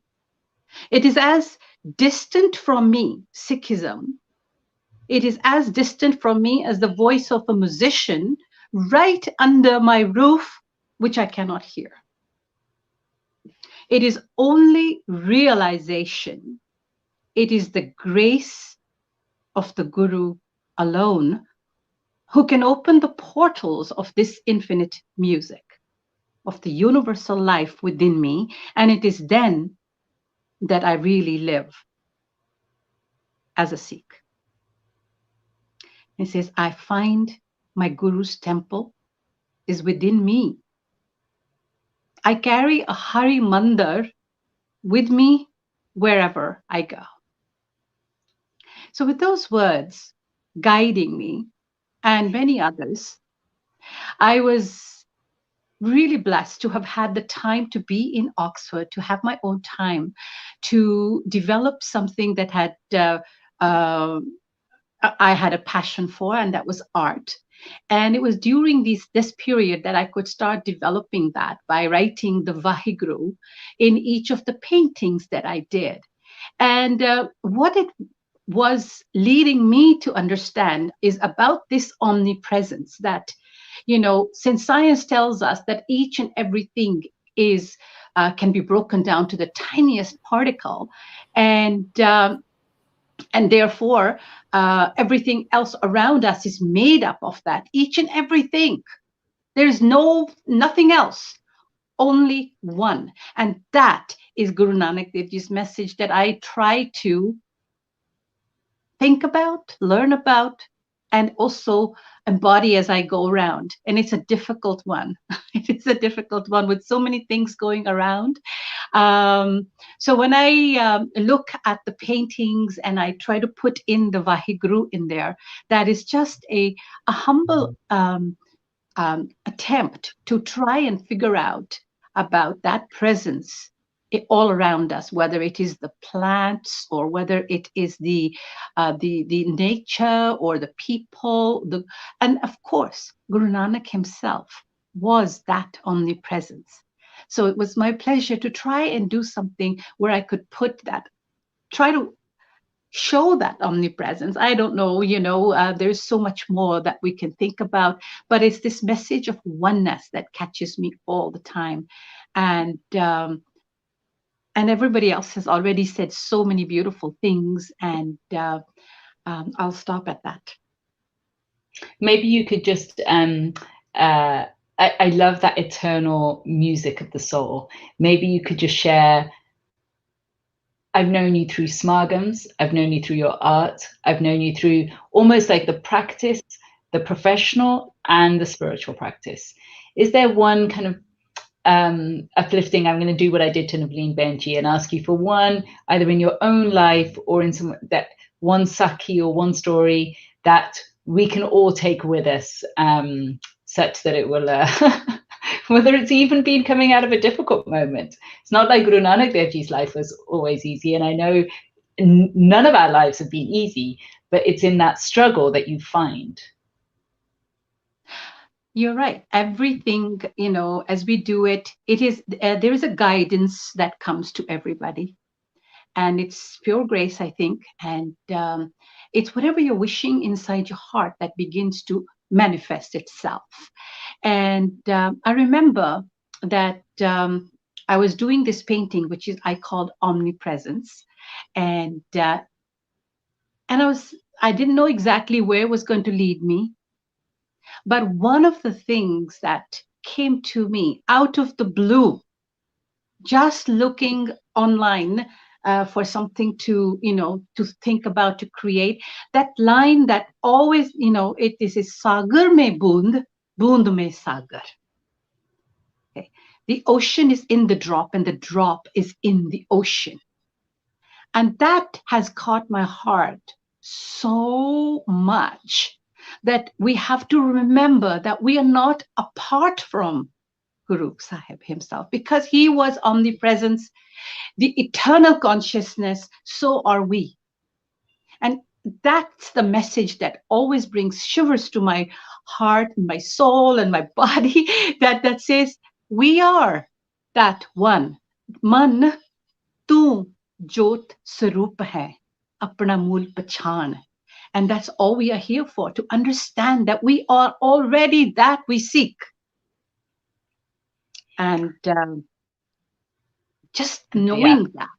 It is as distant from me, Sikhism. It is as distant from me as the voice of a musician right under my roof, which I cannot hear. It is only realization. It is the grace of the Guru alone who can open the portals of this infinite music, of the universal life within me. And it is then that I really live as a Sikh. He says, I find my Guru's temple is within me. I carry a Hari Mandir with me wherever I go. So with those words guiding me and many others, I was really blessed to have had the time to be in Oxford, to have my own time to develop something that I had a passion for, and that was art. And it was during this period that I could start developing that by writing the Vaheguru in each of the paintings that I did. And what it was leading me to understand is about this omnipresence that, since science tells us that each and everything is can be broken down to the tiniest particle, and therefore everything else around us is made up of that, each and everything. There's nothing else, only one. And that is Guru Nanak Dev Ji's message that I try to think about, learn about, and also embody as I go around. And it's a difficult one. It is a difficult one with so many things going around. So when I look at the paintings and I try to put in the Vaheguru in there, that is just a humble attempt to try and figure out about that presence all around us, whether it is the plants or whether it is the nature or the people, and of course Guru Nanak himself was that omnipresence. So it was my pleasure to try and do something where I could put that, try to show that omnipresence. I don't know, there's so much more that we can think about, but it's this message of oneness that catches me all the time. And everybody else has already said so many beautiful things, and I'll stop at that.
Maybe you could just, I love that eternal music of the soul. Maybe you could just share, I've known you through smargams, I've known you through your art, I've known you through almost like the practice, the professional and the spiritual practice. Is there one kind of uplifting, I'm going to do what I did to Naveen Benji and ask you for one, either in your own life or in some, that one Sakhi or one story that we can all take with us, such that it will, whether it's even been coming out of a difficult moment. It's not like Guru Nanak Dev Ji's life was always easy, and I know none of our lives have been easy, but it's in that struggle that you find.
You're right. Everything, as we do it, it is there is a guidance that comes to everybody, and it's pure grace, I think, and it's whatever you're wishing inside your heart that begins to manifest itself. And I remember that I was doing this painting, which I called Omnipresence, and I didn't know exactly where it was going to lead me. But one of the things that came to me out of the blue, just looking online for something to think about, to create, that line that always, it is Sagar mein boond, boond mein sagar. Okay. The ocean is in the drop and the drop is in the ocean. And that has caught my heart so much, that we have to remember that we are not apart from Guru Sahib himself, because he was omnipresence, the eternal consciousness, so are we. And that's the message that always brings shivers to my heart and my soul and my body, that says, we are that one. Man, tu jot sarup hai, apna mool pachan. And that's all we are here for, to understand that we are already that we seek. And just knowing that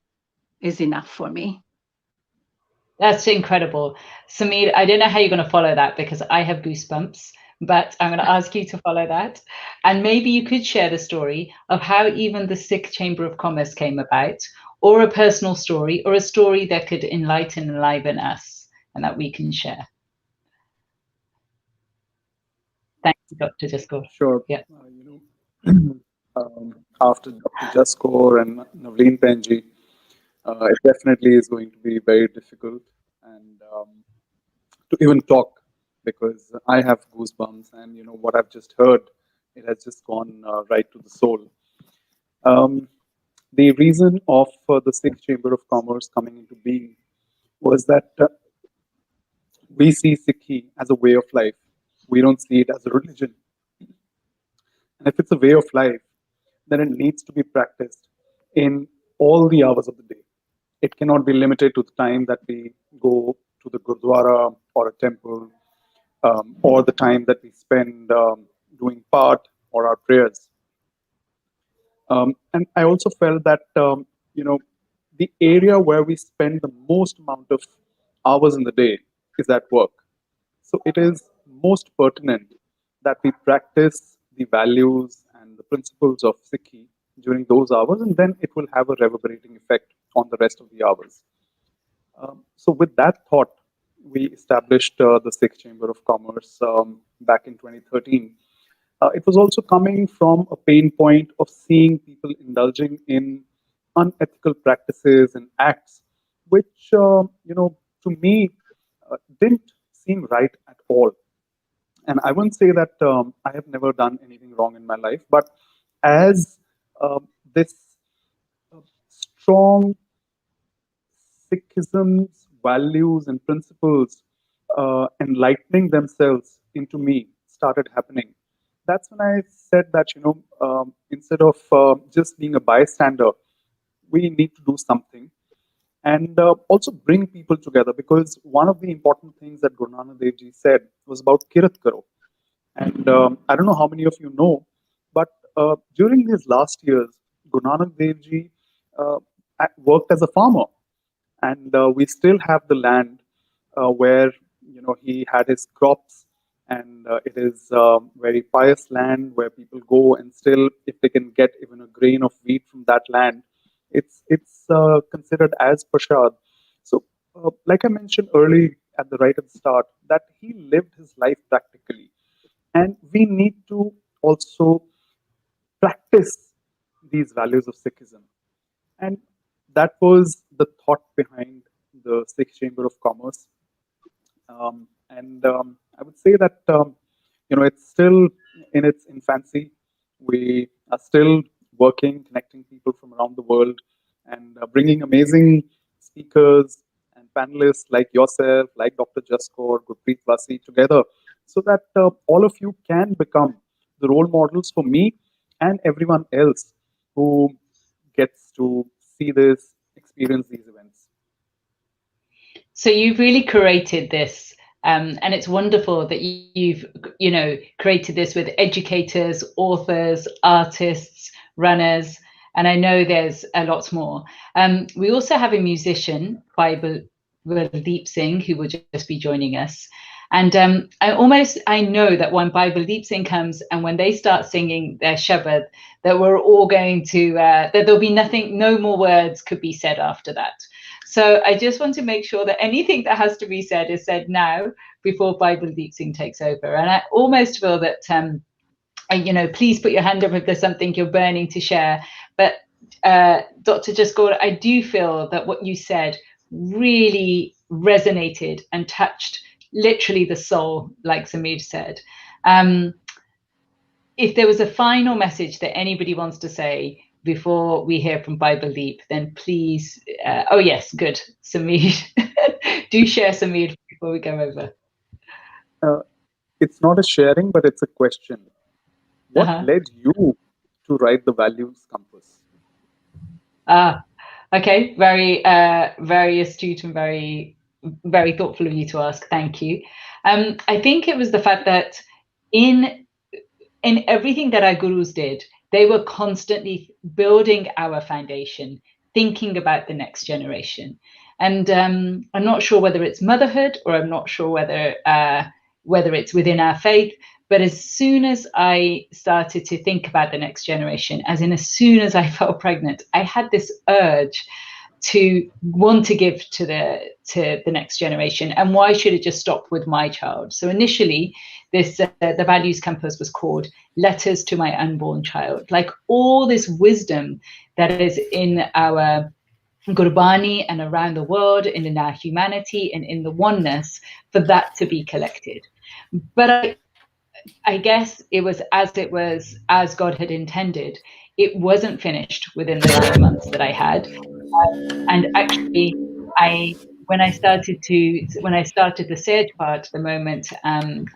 is enough for me.
That's incredible. Sameer, I don't know how you're going to follow that, because I have goosebumps, but I'm going to ask you to follow that. And maybe you could share the story of how even the Sikh Chamber of Commerce came about, or a personal story, or a story that could enlighten and enliven us, and that we can share. Thank you, Dr. Jaskor.
Sure.
Yeah.
After Dr. Jaskor and Naveen Benji, it definitely is going to be very difficult and to even talk, because I have goosebumps, and what I've just heard, it has just gone right to the soul. The reason of the Sikh Chamber of Commerce coming into being was that we see Sikhi as a way of life. We don't see it as a religion. And if it's a way of life, then it needs to be practiced in all the hours of the day. It cannot be limited to the time that we go to the Gurdwara or a temple, or the time that we spend doing part or our prayers. And I also felt that, the area where we spend the most amount of hours in the day is at work. So it is most pertinent that we practice the values and the principles of Sikhi during those hours, and then it will have a reverberating effect on the rest of the hours. So with that thought, we established the Sikh Chamber of Commerce back in 2013. It was also coming from a pain point of seeing people indulging in unethical practices and acts, which to me didn't seem right at all. And I wouldn't say that I have never done anything wrong in my life, but as this strong Sikhism's values and principles enlightening themselves into me started happening, that's when I said that, instead of just being a bystander, we need to do something and also bring people together, because one of the important things that Guru Nanak Dev Ji said was about Kirat Karo. And I don't know how many of you know, but during these last years, Guru Nanak Dev Ji worked as a farmer, and we still have the land where he had his crops, and it is very pious land where people go, and still, if they can get even a grain of wheat from that land, it's considered as prasad. So, like I mentioned early right at the start, that he lived his life practically, and we need to also practice these values of Sikhism. And that was the thought behind the Sikh Chamber of Commerce. And I would say that it's still in its infancy. We are still working, connecting people from around the world, and bringing amazing speakers and panelists like yourself, like Dr. Juss, Kaur, Gurpreet, Wasi together, so that all of you can become the role models for me and everyone else who gets to see this, experience these events.
So you've really created this, and it's wonderful that you've created this with educators, authors, artists, runners, and I know there's a lot more. We also have a musician, Baldeep Singh, who will just be joining us. And I know that when Baldeep Singh comes and when they start singing their Shabad, that we're all going to, that there'll be no more words could be said after that. So I just want to make sure that anything that has to be said is said now before Baldeep Singh takes over. And I almost feel that, please put your hand up if there's something you're burning to share. But Dr. Juss Kaur, I do feel that what you said really resonated and touched literally the soul, like Samir said. If there was a final message that anybody wants to say before we hear from Baldeep, then please, oh yes, good, Samir. Do share, Samir, before we go over.
It's not a sharing, but it's a question. What led you to write the values compass?
Okay, very astute and very, very thoughtful of you to ask. Thank you. I think it was the fact that in everything that our gurus did, they were constantly building our foundation, thinking about the next generation. And I'm not sure whether it's motherhood or I'm not sure whether it's within our faith. But as soon as I started to think about the next generation, as soon as I felt pregnant, I had this urge to want to give to the next generation. And why should it just stop with my child? So initially, the values compass was called Letters to My Unborn Child. Like all this wisdom that is in our Gurbani and around the world, and in our humanity and in the oneness, for that to be collected. But I guess it was as God had intended. It wasn't finished within the 9 months that I had. And actually, when I started the Sage part, the moment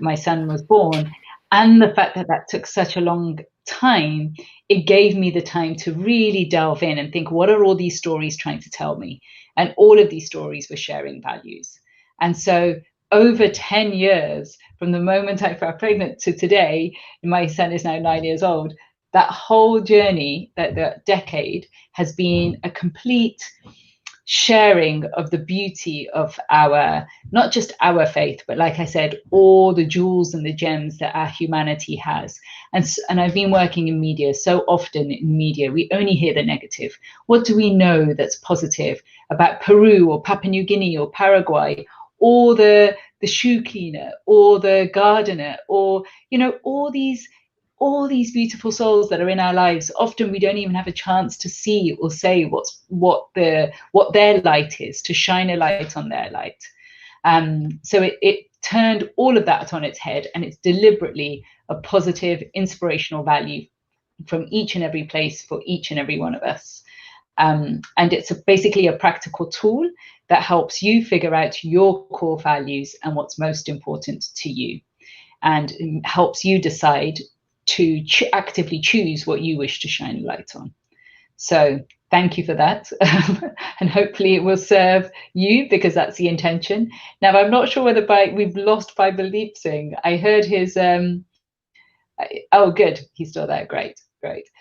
my son was born, and the fact that took such a long time, it gave me the time to really delve in and think, what are all these stories trying to tell me? And all of these stories were sharing values. And so over 10 years, from the moment I fell pregnant to today, my son is now 9 years old, that whole journey, the decade, has been a complete sharing of the beauty of not just our faith, but like I said, all the jewels and the gems that our humanity has. And I've been working in media. So often in media, we only hear the negative. What do we know that's positive about Peru or Papua New Guinea or Paraguay, or the shoe cleaner or the gardener, or all all these beautiful souls that are in our lives. Often we don't even have a chance to see or say what their light is, to shine a light on their light. So it turned all of that on its head, and it's deliberately a positive, inspirational value from each and every place for each and every one of us. And it's basically a practical tool that helps you figure out your core values and what's most important to you, and helps you decide to actively choose what you wish to shine a light on. So thank you for that. And hopefully it will serve you, because that's the intention. Now, I'm not sure whether we've lost Baldeep Singh. I heard his, oh, good, he's still there, great.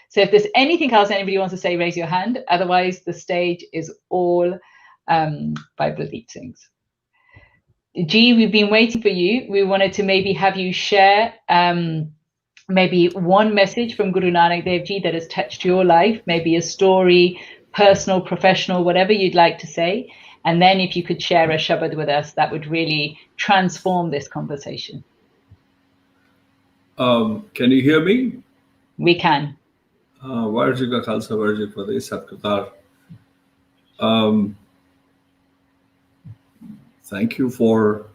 So if there's anything else anybody wants to say, raise your hand. Otherwise, the stage is all by Baldeep Singh's. G, we've been waiting for you. We wanted to maybe have you share maybe one message from Guru Nanak Dev Ji that has touched your life, maybe a story, personal, professional, whatever you'd like to say. And then if you could share a shabad with us, that would really transform this conversation.
Can you hear me?
We can.
Varji ka Khalsa, Varji Fateh, Sab Qatar. Thank you for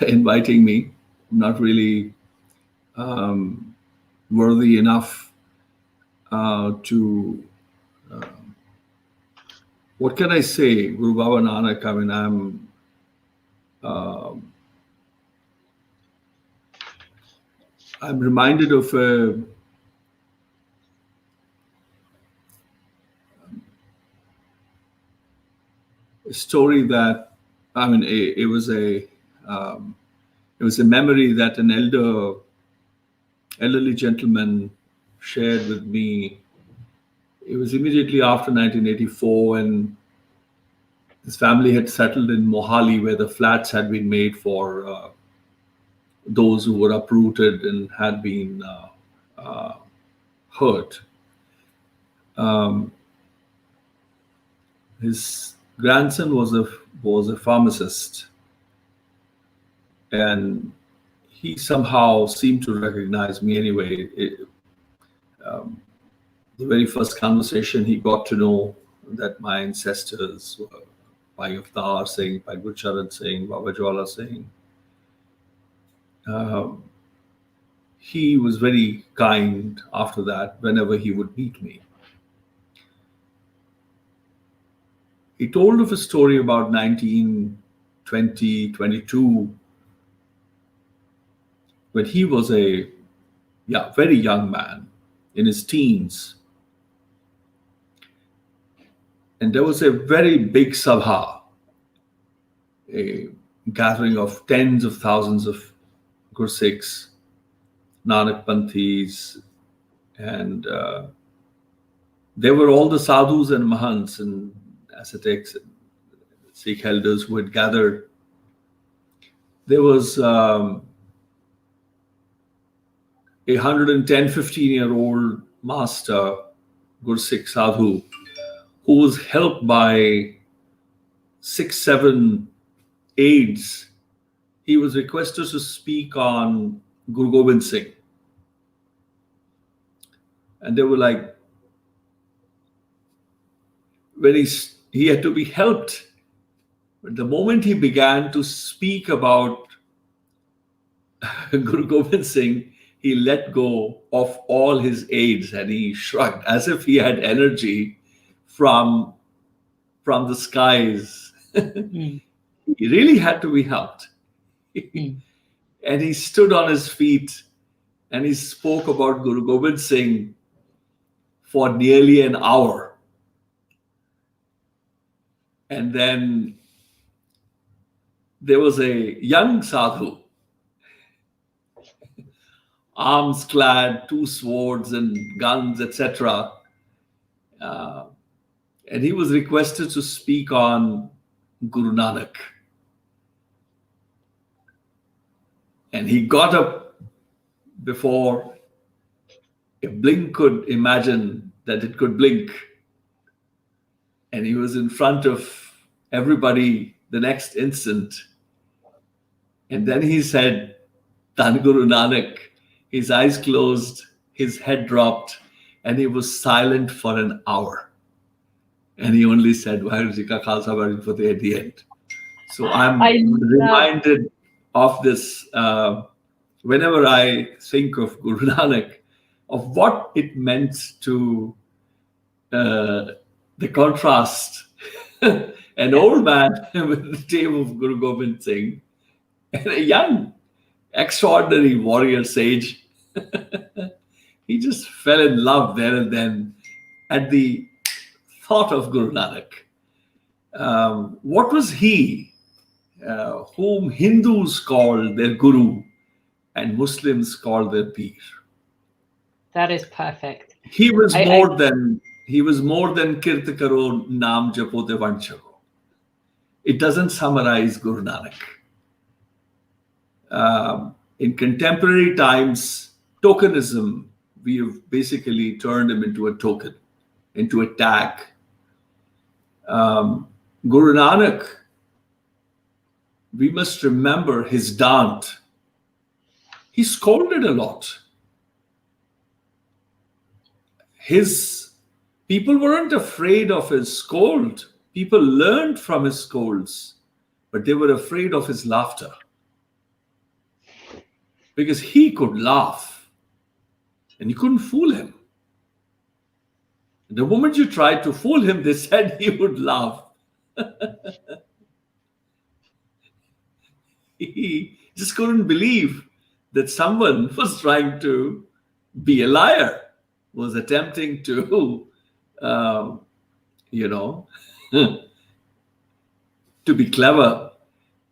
inviting me. I'm not really worthy enough to, what can I say? Guru Baba Nanak, I mean, I'm reminded of a story that, I mean, it was a memory that an elderly gentleman shared with me. It was immediately after 1984, when his family had settled in Mohali, where the flats had been made for those who were uprooted and had been hurt. His grandson was a pharmacist, and he somehow seemed to recognize me anyway. The very first conversation, he got to know that my ancestors were Bhai Avtar Singh, Bhai Gurcharan Singh, Baba Jwala Singh. He was very kind after that whenever he would meet me. He told of a story about 1922, when he was a very young man in his teens. And there was a very big sabha, a gathering of tens of thousands of Gursikhs, Nanak Panthis, and there were all the sadhus and mahants and ascetics and Sikh elders who had gathered. There was a 110, 15-year-old master, Gursikh sadhu, who was helped by 6, 7 aides. He was requested to speak on Guru Gobind Singh. And they were like, when he had to be helped. But the moment he began to speak about Guru Gobind Singh, he let go of all his aides and he shrugged as if he had energy from the skies. He really had to be helped. And he stood on his feet and he spoke about Guru Gobind Singh for nearly an hour. And then there was a young sadhu, arms clad, 2 swords and guns, etc. And he was requested to speak on Guru Nanak. And he got up before a blink could imagine that it could blink. And he was in front of everybody the next instant. And then he said, Dhan Guru Nanak, his eyes closed, his head dropped, and he was silent for an hour. And he only said, Waheguru Ji Ka Khalsa, Waheguru Ji Ki Fateh at the end. So I'm reminded of this whenever I think of Guru Nanak, of what it meant to the contrast. An old man with the tale of Guru Gobind Singh and a young, extraordinary warrior sage. He just fell in love there and then at the thought of Guru Nanak. What was he, whom Hindus called their Guru and Muslims called their Peer?
That is perfect.
He was more than Kirti Karo Naam Japo Te Vanchako. It doesn't summarize Guru Nanak. In contemporary times, tokenism, we have basically turned him into a token, into a tag. Guru Nanak, we must remember his dant. He scolded a lot. His people weren't afraid of his scold. People learned from his scolds, but they were afraid of his laughter. Because he could laugh and you couldn't fool him. The moment you tried to fool him, they said he would laugh. He just couldn't believe that someone was trying to be a liar, was attempting to, to be clever.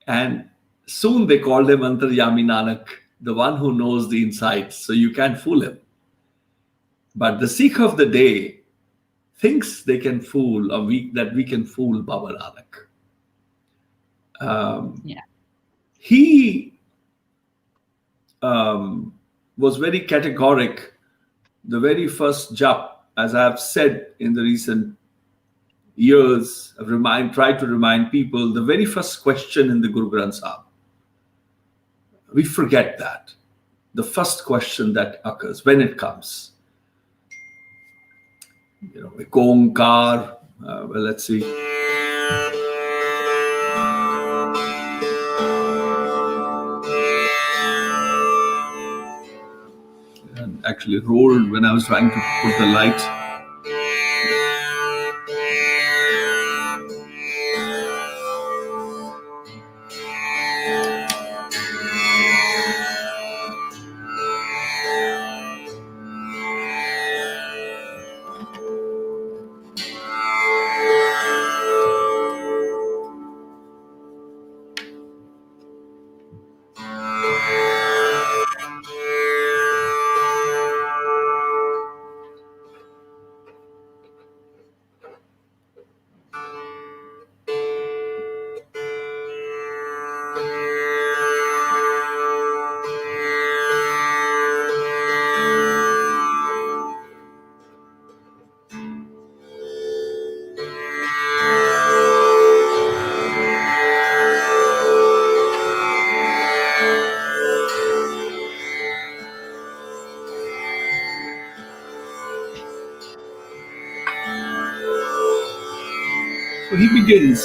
And soon they called him Antaryami Nanak, the one who knows the insights, so you can't fool him. But the Sikh of the day thinks they can fool, or that we can fool Baba Nanak. He was very categoric. The very first jap, as I have said in the recent years, I've tried to remind people, the very first question in the Guru Granth Sahib, we forget that. The first question that occurs when it comes. Omkar, well, let's see. And actually rolled when I was trying to put the light. So he begins.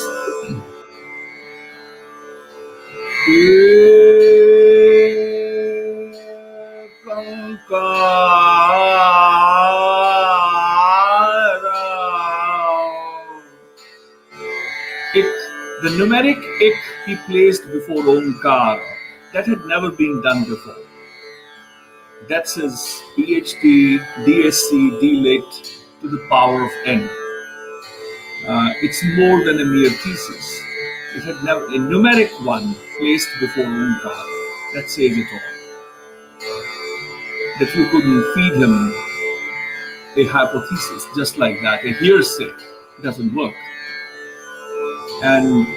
The numeric ik he placed before Omkar, that had never been done before. That's his PhD, DSc, D.Lit to the power of N. It's more than a mere thesis. It had never a numeric one placed before Omkar. That says it all. That you couldn't feed him a hypothesis just like that, a hearsay. It doesn't work. And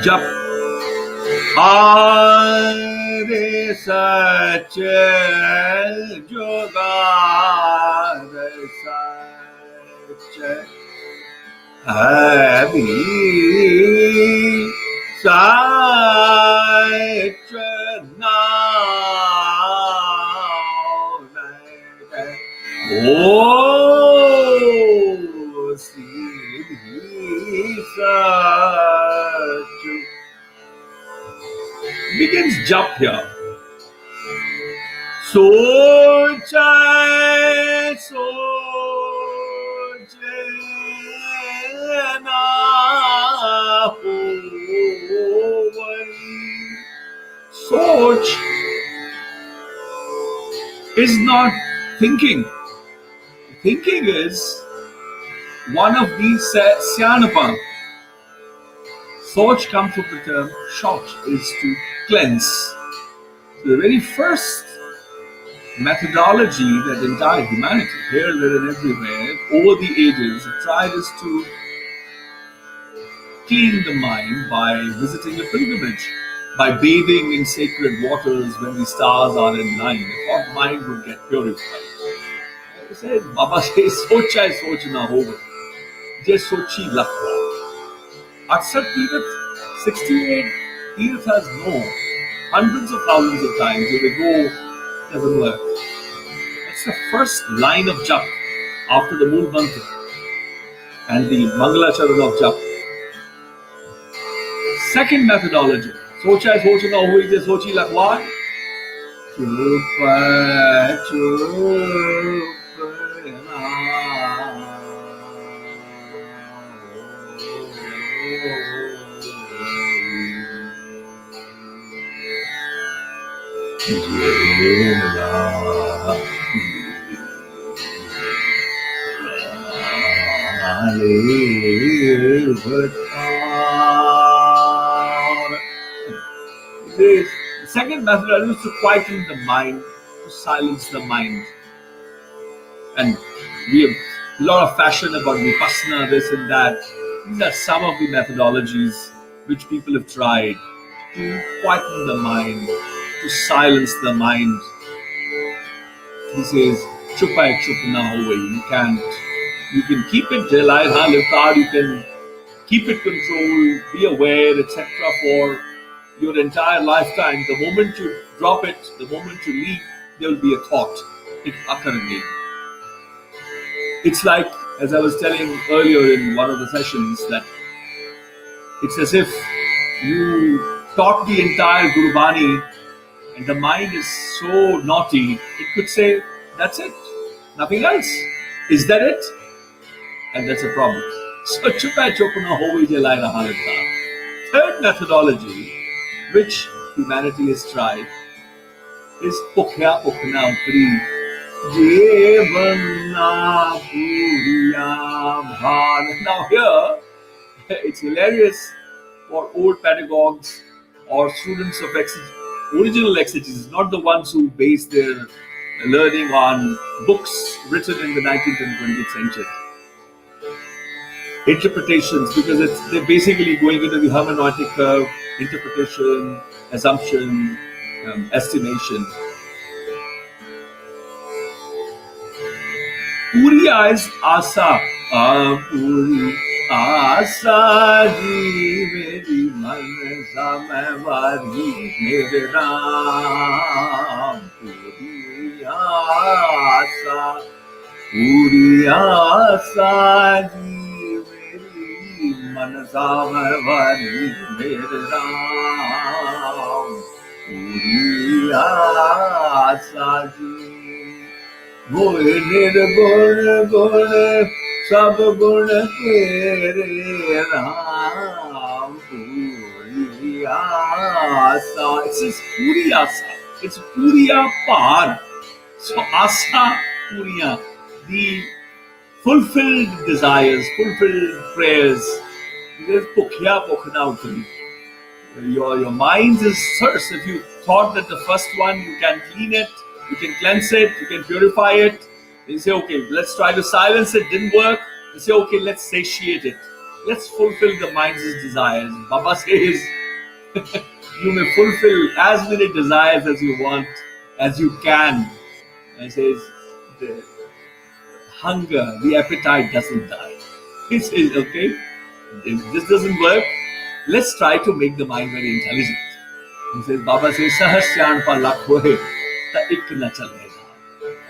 Jap Hare Sach Jugar Sach Abhi Sach Oh Siddhi Sach begins jump here. Sochai soche na hovai. Soch is not thinking. Thinking is one of these Syanapa. Soch comes from the term shoch, is to cleanse. So the very first methodology that entire humanity, here, there and everywhere, over the ages, tried is to clean the mind by visiting a pilgrimage, by bathing in sacred waters when the stars are in line. The thought mind would get purified. He says, Baba says, socha soch na hoga, je sochi lakwa. 68 Tirth, 68 Tirthas no, hundreds of thousands of times they will go, doesn't work. That's the first line of jap after the Mool Mantra and the Mangala Charan of jap. Second methodology, socha na hui je sochi lakwa. Chupa chupa na. The second method is to quieten the mind, to silence the mind. And we have a lot of fashion about Vipassana, this and that. These are some of the methodologies which people have tried to quieten the mind, to silence the mind. He says, chupa chup na howe. You can keep it delight, you can keep it controlled, be aware, etc. for your entire lifetime. The moment you drop it, the moment you leave, there will be a thought. It occur again. It's like, as I was telling earlier in one of the sessions, that it's as if you taught the entire Gurbani and the mind is so naughty, it could say, that's it, nothing else. Is that it? And that's a problem. So, third methodology, which humanity has tried, is Pokhya Pokhna Pri. Now here, it's hilarious for old pedagogues or students of original exegesis, not the ones who base their learning on books written in the 19th and 20th century. Interpretations, because they're basically going into the hermeneutic curve, interpretation, assumption, estimation. Puri is asa. Puri asa ji meri man samvari mere ram. Puri asa ji meri man samvari mere ram. Puri asa ji. मोहे निर्गुण गुण सब गुण तेरे राम पूरी आसा. It says puri asa. It's puriya par. So asa puriya, the fulfilled desires, fulfilled prayers. There's pukhya pukhna utri. Your mind is thirst. If you thought that the first one, you can clean it, you can cleanse it, you can purify it. You say, okay, let's try to silence it. Didn't work. You say, okay, let's satiate it. Let's fulfill the mind's desires. Baba says, you may fulfill as many desires as you want, as you can. And he says, the hunger, the appetite doesn't die. He says, okay, if this doesn't work, let's try to make the mind very intelligent. He says, Baba says, Sahasyan pa lakh hoye, ta ik na chalega.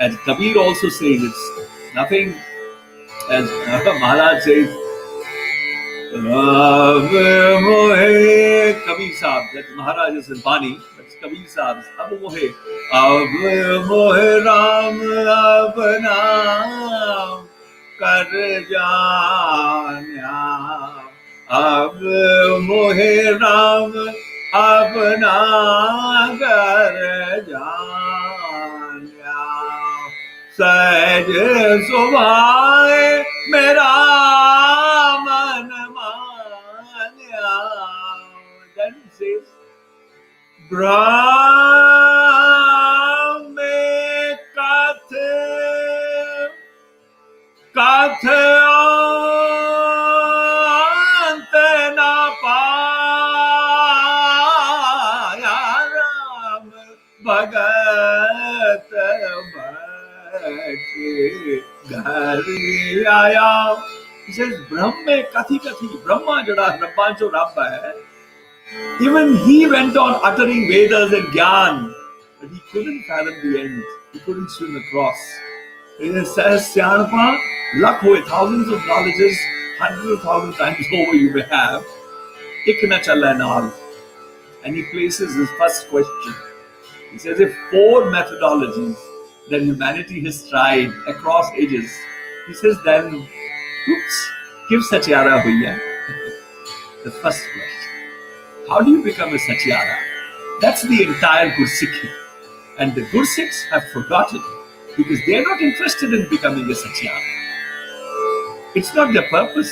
And Kabir also says, it's nothing, as Maharaj says, Kabir Sahib, that Maharaj is in Bani, but it's Kabir Sahib, Ab mohe Ram apna kar janya. Ab mohe Ram apna kar janya. Saj subhaye mera man manya. Then he says, Brahme kathe ante na paya Ram bhagat Gari aaya. He says, Brahme kathi kathi. Brahma jada Brahmancho Rabba hai. Even he went on uttering Vedas and Gyan, but he couldn't fathom the end. He couldn't swim across. He says, Syanapa, lakh hoye, thousands of knowledges, hundreds of thousands times over you may have. Ik na chala naal. And he places his first question. He says, if 4 methodologies that humanity has tried across ages, he says, then, oops, give Satyara Huya. The first question. How do you become a Satyara? That's the entire Gursikhi. And the Gursikhs have forgotten because they're not interested in becoming a Satyara. It's not their purpose.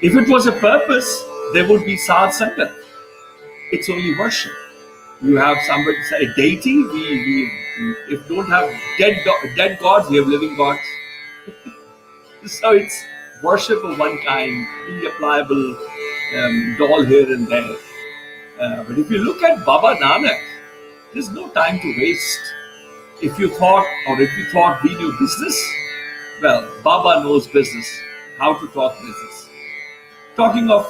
If it was a purpose, there would be Sadh Sangat. It's only worship. You have somebody say a deity. We if don't have dead gods, we have living gods. So it's worship of one kind, being a pliable doll here and there. But if you look at Baba Nanak, there's no time to waste. If you thought we knew business, well, Baba knows business, how to talk business. Talking of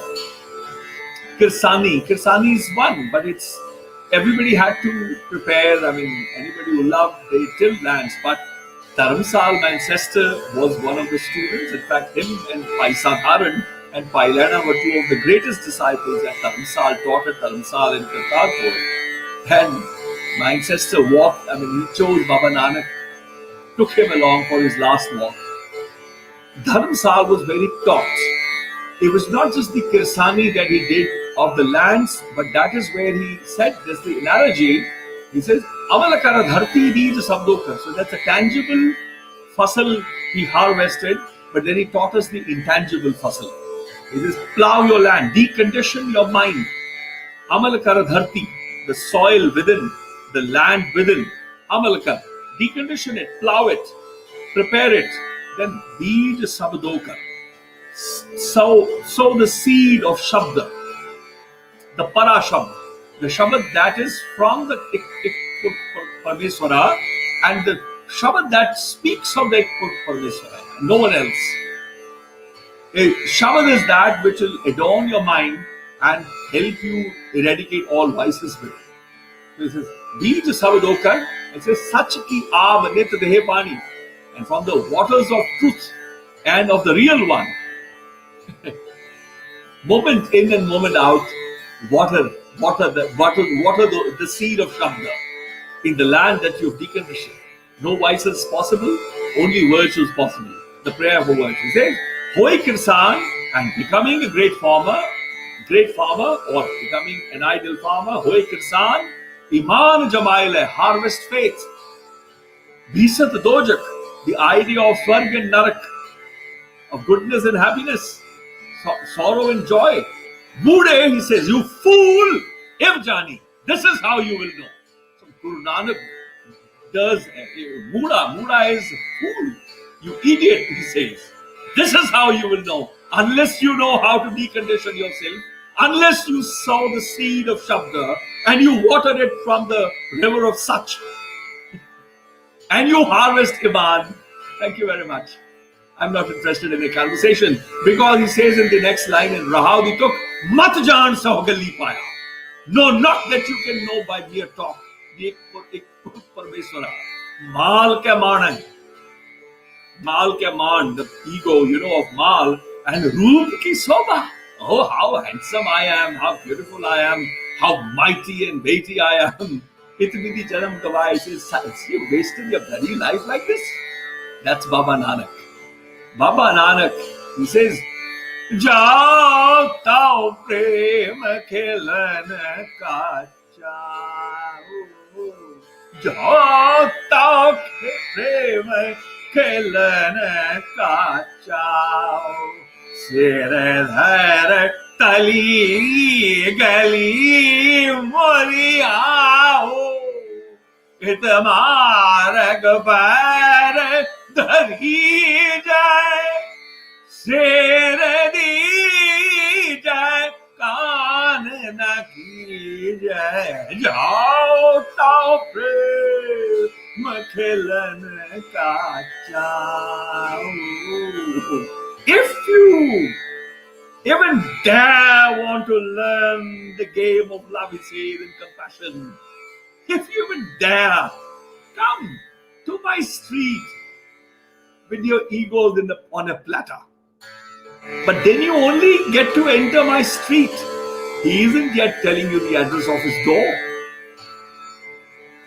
Kirsani is one, but it's everybody had to prepare. I mean, anybody who loved, they tilled lands. But Dharamsal, my ancestor, was one of the students. In fact, him and Paisadaran and Pailana were 2 of the greatest disciples at Dharamsal, taught at Dharamsal in Kartarpur. And my ancestor walked, he chose Baba Nanak, took him along for his last walk. Dharamsal was very taut. It was not just the Kirsani that he did of the lands, but that is where he said, there's the analogy, he says, Amalakara dharti beej sabdokar. So that's a tangible fasal he harvested, but then he taught us the intangible fasal. He says, plow your land, decondition your mind. Amalakara dharti, the soil within, the land within. Amalakara, decondition it, plow it, prepare it. Then beej sabdokar. Sow the seed of Shabda, the Para Shabd, the Shabad that is from the Parmeswara, and the Shabad that speaks of the Parmeswara, no one else. A Shabad is that which will adorn your mind and help you eradicate all vices with it. This is Beej Sabadokar, it says Sach ki aab nit dehe pani, and from the waters of truth and of the real one. Moment in and moment out, water the seed of Shabda in the land that you've deconditioned. No vices possible, only virtues possible. The prayer for virtue. He says, Hoi Kirsan, and becoming a great farmer, or becoming an ideal farmer, Hoi Kirsan, Iman Jamaile, harvest faith. Bhisat Dojak, the idea of Swarg and Narak, of goodness and happiness, sorrow and joy. Bude, he says, you fool, Evjani. This is how you will know. So Guru Nanak does, Muda is fool, you idiot, he says. This is how you will know. Unless you know how to decondition yourself, unless you sow the seed of Shabda and you water it from the river of Sach, and you harvest Iman. Thank you very much. I'm not interested in a conversation, because he says in the next line in Rahaudi Tuk, Mat jaan sahogali paya. No, not that you can know by mere talk. Mal ke maan, the ego, of Mal, and Roop ki soba. Oh, how handsome I am, how beautiful I am, how mighty and weighty I am. Itni di janam gawai. He says, you wasted your bloody life like this? That's Baba Nanak. Baba Nanak, he says, Jao tao prem khelan ka chao. Jao tao prem khelan ka chao. Sir dhar tali gali mori aao. Itmar gbar धरी जाए शेर दी जाए कान न की जाए जाओ ताओ प्रेम खेलन का चाओ. If you even dare want to learn the game of love, he says, and compassion, if you even dare, come to my street with your egos on a platter. But then you only get to enter my street. He isn't yet telling you the address of his door.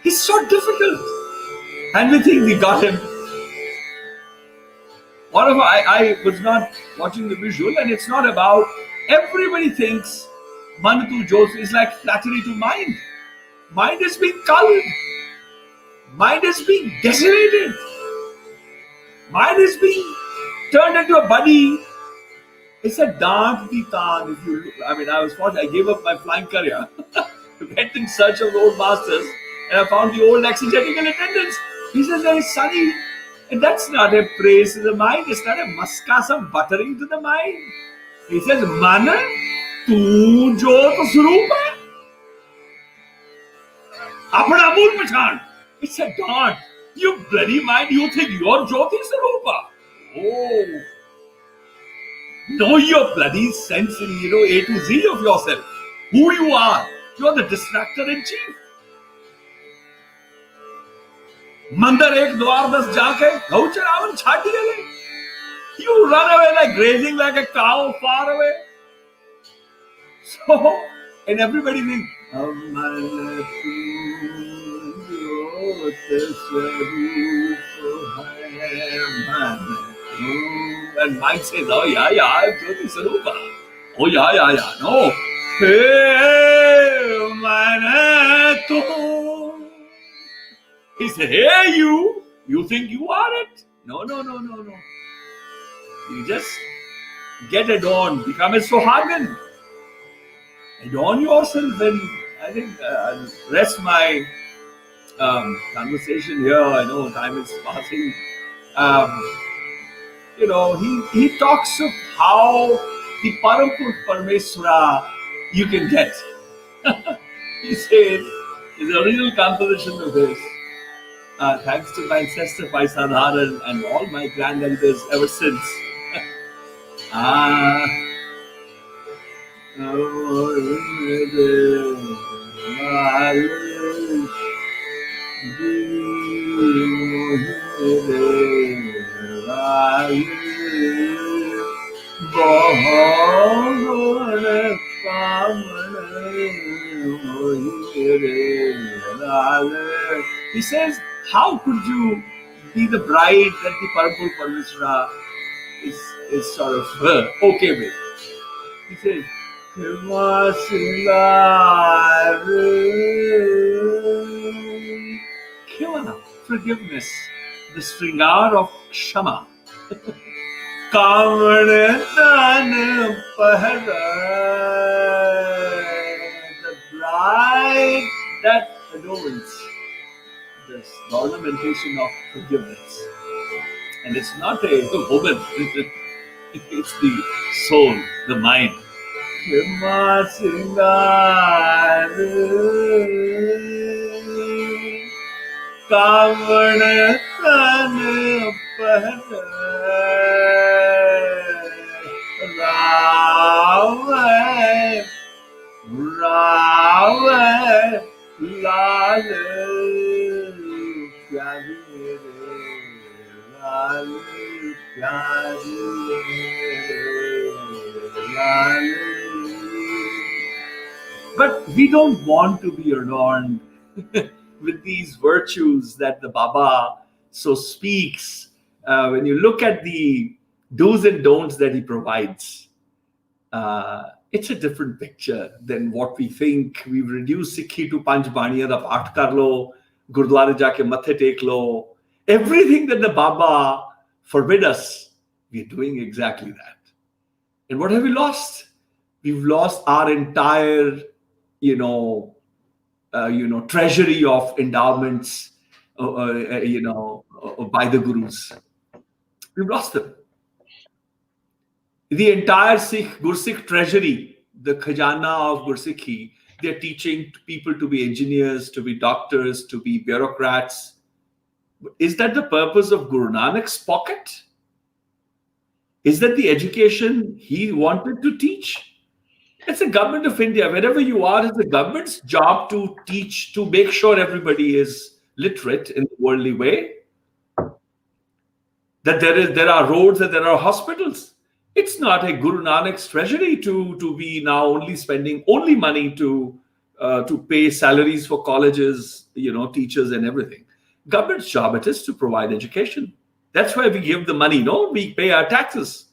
He's so difficult. And we think we got him. Whatever, I was not watching the visual, and it's not about, everybody thinks Manatu Juss is like flattery to mind. Mind is being culled. Mind is being desolated. Mind is being turned into a buddy. It's a dant di taan. If you look, I was fortunate. I gave up my flying career, went in search of the old masters, and I found the old exegetical attendants. He says, "Hey, Sonny, and that's not a praise to the mind. It's not a muska, some buttering to the mind." He says, "Mana, tu jot swarup hai, apna mool pachan." It's a dant. You bloody mind, you think you're Jyoti Sarupa. Oh. Know your bloody sense in, A to Z of yourself. Who you are. You're the distractor in chief. Mandar ek dwar das jaake, gau charavan chhati gale. You run away like grazing like a cow far away. So, and everybody thinks, and mind says, oh yeah, Jyoti Sarupa. Oh yeah, no. Hey, man, he said, hey, you think you are it? No. You just get adorned, become a Sohagan. Adorn yourself, and I think I'll rest my conversation here. I know time is passing. He talks of how the Parampur Parmeswara you can get. He says, it's a real composition of this. Thanks to my ancestor Bhai Sadharan and all my grand elders ever since. He says, how could you be the bride that the Purple Parmeshwara is sort of okay with? He says, Kama Singar, Kama, forgiveness, the Sringar of Kshama. Kavan Tan Pahara, the bride that adorns, this ornamentation of forgiveness. And it's not a woman, it's the soul, the mind. Kama Singar, Kavan Tan Pahara, Rava, Rava, Lal, Pyari Mere, Lal, Pyari Mere, Lal. But we don't want to be adorned with these virtues that the Baba so speaks. When you look at the do's and don'ts that he provides, it's a different picture than what we think. We've reduced Sikhi to Panch Baniya, the Paath kar lo, Gurdwara jaake mathe tek lo. Everything that the Baba forbid us, we're doing exactly that. And what have we lost? We've lost our entire, treasury of endowments, by the Gurus. We've lost them. The entire Gursikh treasury, the khajana of Gursikhi, they're teaching people to be engineers, to be doctors, to be bureaucrats. Is that the purpose of Guru Nanak's pocket? Is that the education he wanted to teach? It's the government of India. Wherever you are, it's the government's job to teach, to make sure everybody is literate in the worldly way. That there are roads and there are hospitals. It's not a Guru Nanak's treasury to be now only spending money to pay salaries for colleges, teachers and everything. Government's job it is to provide education. That's why we give the money. We pay our taxes.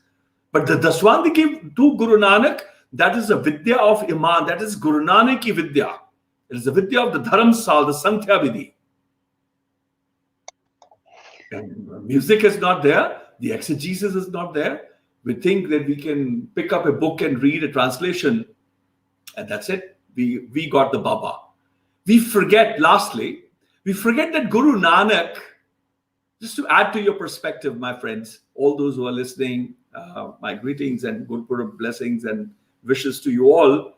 But the daswan they give to Guru Nanak, that is a vidya of Iman. That is Guru Nanaki vidya. It is the vidya of the Dharamsal, the Santhya Vidhi. And music is not there. The exegesis is not there. We think that we can pick up a book and read a translation, and that's it. We got the Baba. We forget, lastly, that Guru Nanak, just to add to your perspective, my friends, all those who are listening, my greetings and Gurpurab blessings and wishes to you all.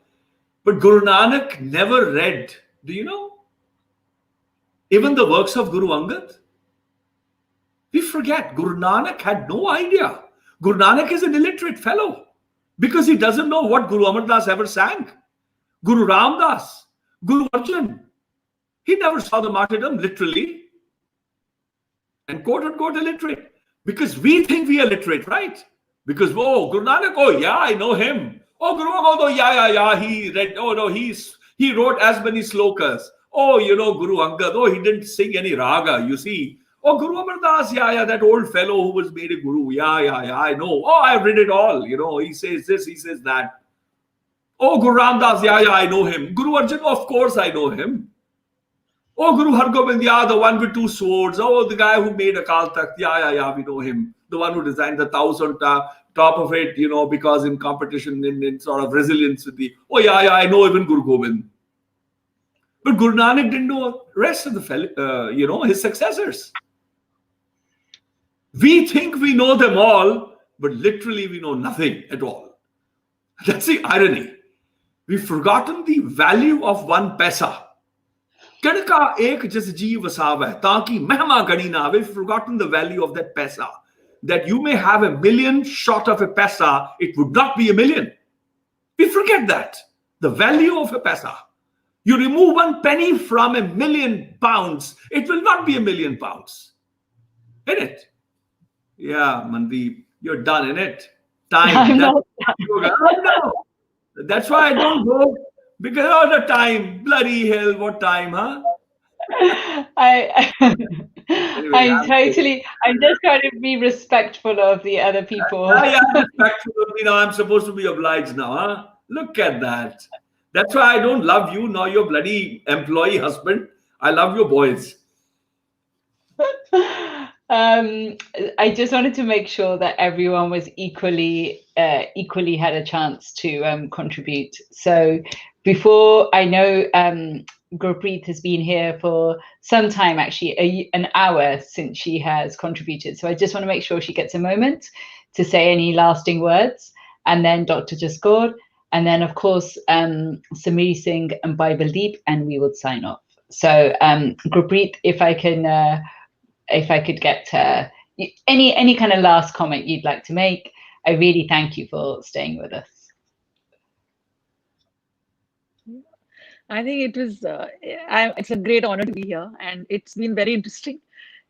But Guru Nanak never read, do you know, even the works of Guru Angad? We forget, Guru Nanak had no idea. Guru Nanak is an illiterate fellow because he doesn't know what Guru Amar Das ever sang. Guru Ram Das, Guru Arjan, he never saw the martyrdom literally. And quote unquote illiterate. Because we think we are literate, right? Because, Guru Nanak, I know him. Guru Angad, he read, he wrote as many slokas. Guru Angad, he didn't sing any raga, you see. Guru Amar Das, that old fellow who was made a guru. I know. I've read it all. He says this, he says that. Guru Ram Das, I know him. Guru Arjan, of course I know him. Guru Hargobind, the one with two swords. The guy who made Akal Takht, we know him. The one who designed the 1,000 top of it, because in competition, in sort of resilience with the, I know even Guru Gobind. But Guru Nanak didn't know the rest of the, his successors. We think we know them all, but literally we know nothing at all. That's the irony. We've forgotten the value of one paisa. Kadka ek jis jeev vasav hai, taki mehma gani na. We've forgotten the value of that paisa. That you may have a million short of a paisa, it would not be a million. We forget that. The value of a paisa. You remove 1 penny from £1 million, it will not be £1 million. Isn't it? Yeah, Mandeep, you're done, innit? Time. That's why I don't go, because the time, bloody hell, what time, huh?
I,
Anyway,
I'm just trying to be respectful of the other people.
yeah, I'm supposed to be obliged now, huh? Look at that. That's why I don't love you nor your bloody employee husband. I love your boys.
I just wanted to make sure that everyone was equally had a chance to contribute. So before, I know Gurpreet has been here for some time, actually an hour since she has contributed. So I just want to make sure she gets a moment to say any lasting words, and then Dr. Jaskor, and then of course Samir Singh and Bhai Baldeep, and we will sign off. So Gurpreet, if I could get any kind of last comment you'd like to make, I really thank you for staying with us.
I think it was, it's a great honor to be here, and it's been very interesting.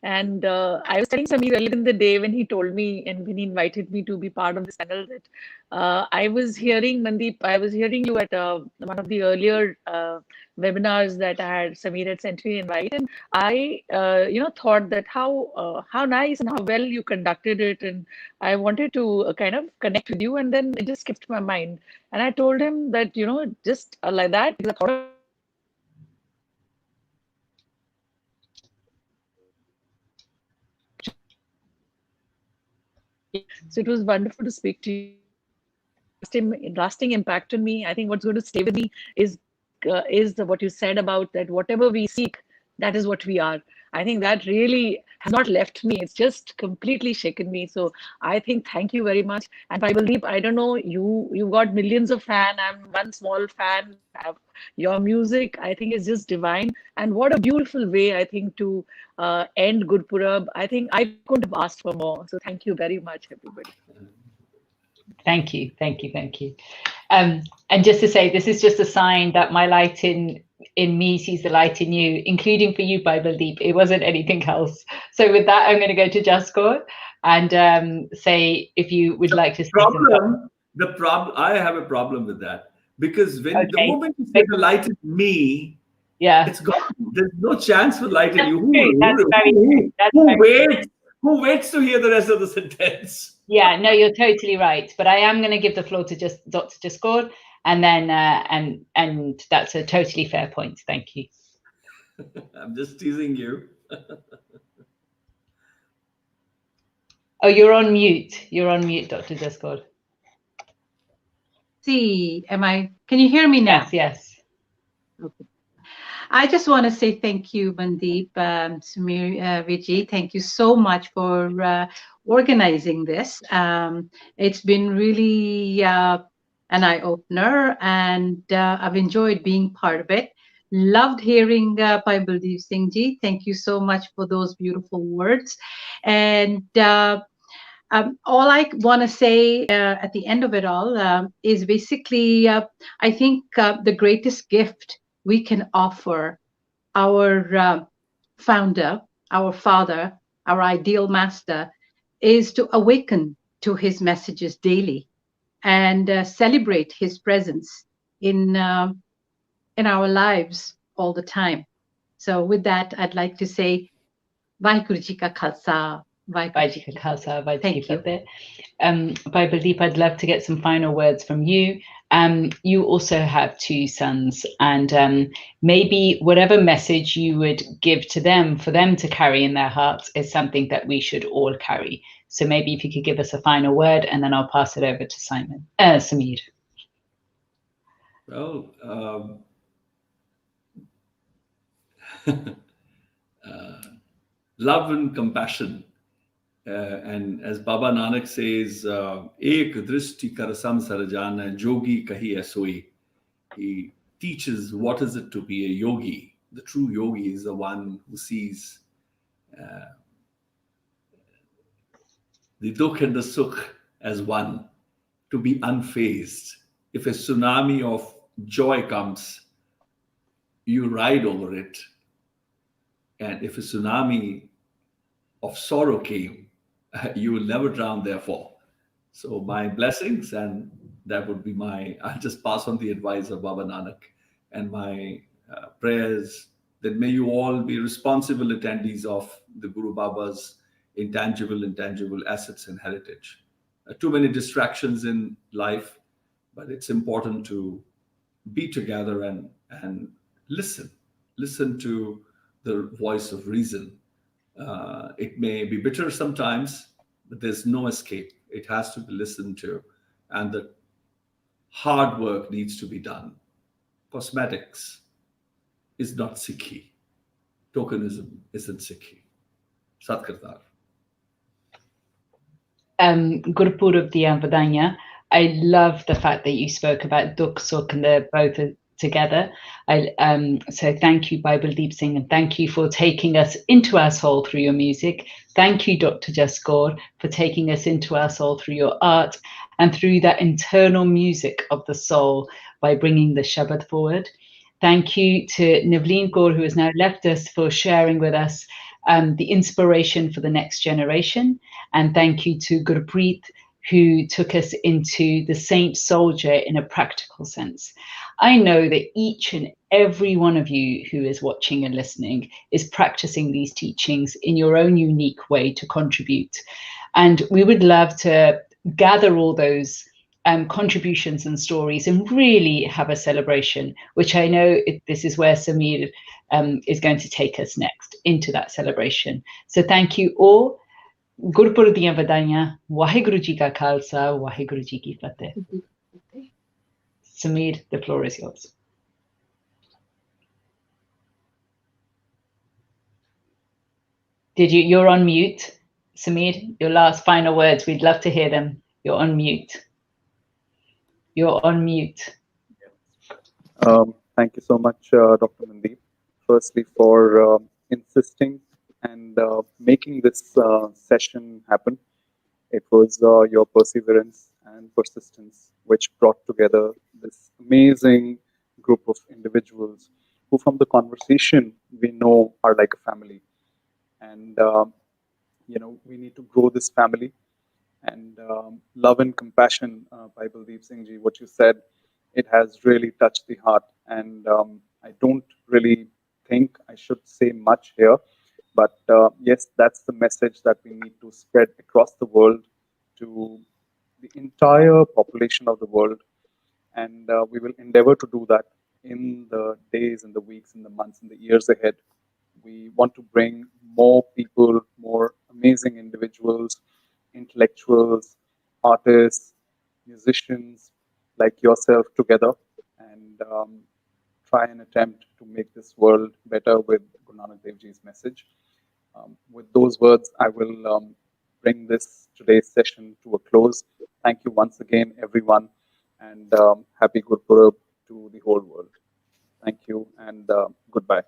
And I was telling Samir earlier in the day when he told me and when he invited me to be part of this panel that I was hearing, Mandeep, I was hearing you at one of the earlier webinars that Samir had sent me an invite, and I, thought that how nice and how well you conducted it, and I wanted to kind of connect with you, and then it just skipped my mind, and I told him that just like that, because I thought of so it was wonderful to speak to you. Lasting impact on me. I think what's going to stay with me is what you said about that whatever we seek, that is what we are. I think that really has not left me. It's just completely shaken me. So I think thank you very much. And Bhai Baldeep, I don't know, you got millions of fans. I'm one small fan. Your music, I think, is just divine. And what a beautiful way, I think, to end Gurpurab. I think I couldn't have asked for more. So thank you very much, everybody.
Thank you. And just to say, this is just a sign that my light in me sees the light in you, including for you, Bhai Baldeep. It wasn't anything else. So with that, I'm going to go to Jaskor and say if you would like to say
I have a problem with that, because the moment you say the light in me, it's gone. There's no chance for light in you. Who waits to hear the rest of the sentence?
Yeah, no, you're totally right. But I am going to give the floor to just Dr. Jaskor, and then and that's a totally fair point. Thank you.
I'm just teasing you.
Oh, you're on mute. Dr. Jaskor.
See, can you hear me now?
Yes.
Okay. I just want to say thank you, Mandeep, Samir, Vijay. Thank you so much for organizing this. It's been really an eye-opener, and I've enjoyed being part of it. Loved hearing Bhai Baldeep Singh Ji. Thank you so much for those beautiful words. And all I want to say at the end of it all is basically, I think the greatest gift we can offer our founder, our father, our ideal master, is to awaken to his messages daily and celebrate his presence in our lives all the time. So with that, I'd like to say, Vaheguru Ji Ka Khalsa,
Vaheguru Ji Ka Khalsa, Vaheguru Ji Ki Fateh.
Bhai
Baldeep, I'd love to get some final words from you. You also have two sons, and maybe whatever message you would give to them for them to carry in their hearts is something that we should all carry. So maybe if you could give us a final word, and then I'll pass it over to Samir.
Well, love and compassion. And as Baba Nanak says, Ek drishti kar samsar jana, jogi kahi asoi. He teaches what is it to be a yogi. The true yogi is the one who sees the dukh and the sukh as one, to be unfazed. If a tsunami of joy comes, you ride over it. And if a tsunami of sorrow came, you will never drown, therefore. So my blessings, and that would be I'll just pass on the advice of Baba Nanak, and my prayers then may you all be responsible attendees of the Guru Baba's intangible assets and heritage. Too many distractions in life, but it's important to be together and listen to the voice of reason. It may be bitter sometimes, but there's no escape. It has to be listened to, and the hard work needs to be done. Cosmetics is not Sikhi. Tokenism isn't Sikhi. Satkartar.
Gurpurab Diyan Vadanya. I love the fact that you spoke about Dukh Sukh and they're both together. So thank you, Baldeep Singh, and thank you for taking us into our soul through your music. Thank you, Dr. Juss Kaur, for taking us into our soul through your art and through that internal music of the soul by bringing the Shabad forward. Thank you to Naveen Kaur, who has now left us, for sharing with us the inspiration for the next generation. And thank you to Gurpreet, who took us into the saint soldier in a practical sense. I know that each and every one of you who is watching and listening is practicing these teachings in your own unique way to contribute. And we would love to gather all those contributions and stories and really have a celebration, which I know this is where Samir is going to take us next, into that celebration. So thank you all. Gurpurab Diyan Vadaiyan, Waheguru Ji Ka Khalsa, Waheguru Ji Ki Fateh. Samir, the floor is yours. You're on mute. Samir, your last final words, we'd love to hear them. You're on mute. You're on mute.
Thank you so much, Dr. Mandeep, firstly for insisting and making this session happen. It was your perseverance and persistence which brought together this amazing group of individuals who, from the conversation, we know are like a family. And, we need to grow this family. And love and compassion, by Baldeep Singh Ji, what you said, it has really touched the heart. And I don't really think I should say much here. But yes, that's the message that we need to spread across the world to the entire population of the world. And we will endeavor to do that in the days and the weeks and the months and the years ahead. We want to bring more people, more amazing individuals, intellectuals, artists, musicians like yourself together and try and attempt to make this world better with Guru Nanak Dev Ji's message. With those words, I will bring today's session to a close. Thank you once again, everyone, and happy Gurpurab to the whole world. Thank you and goodbye.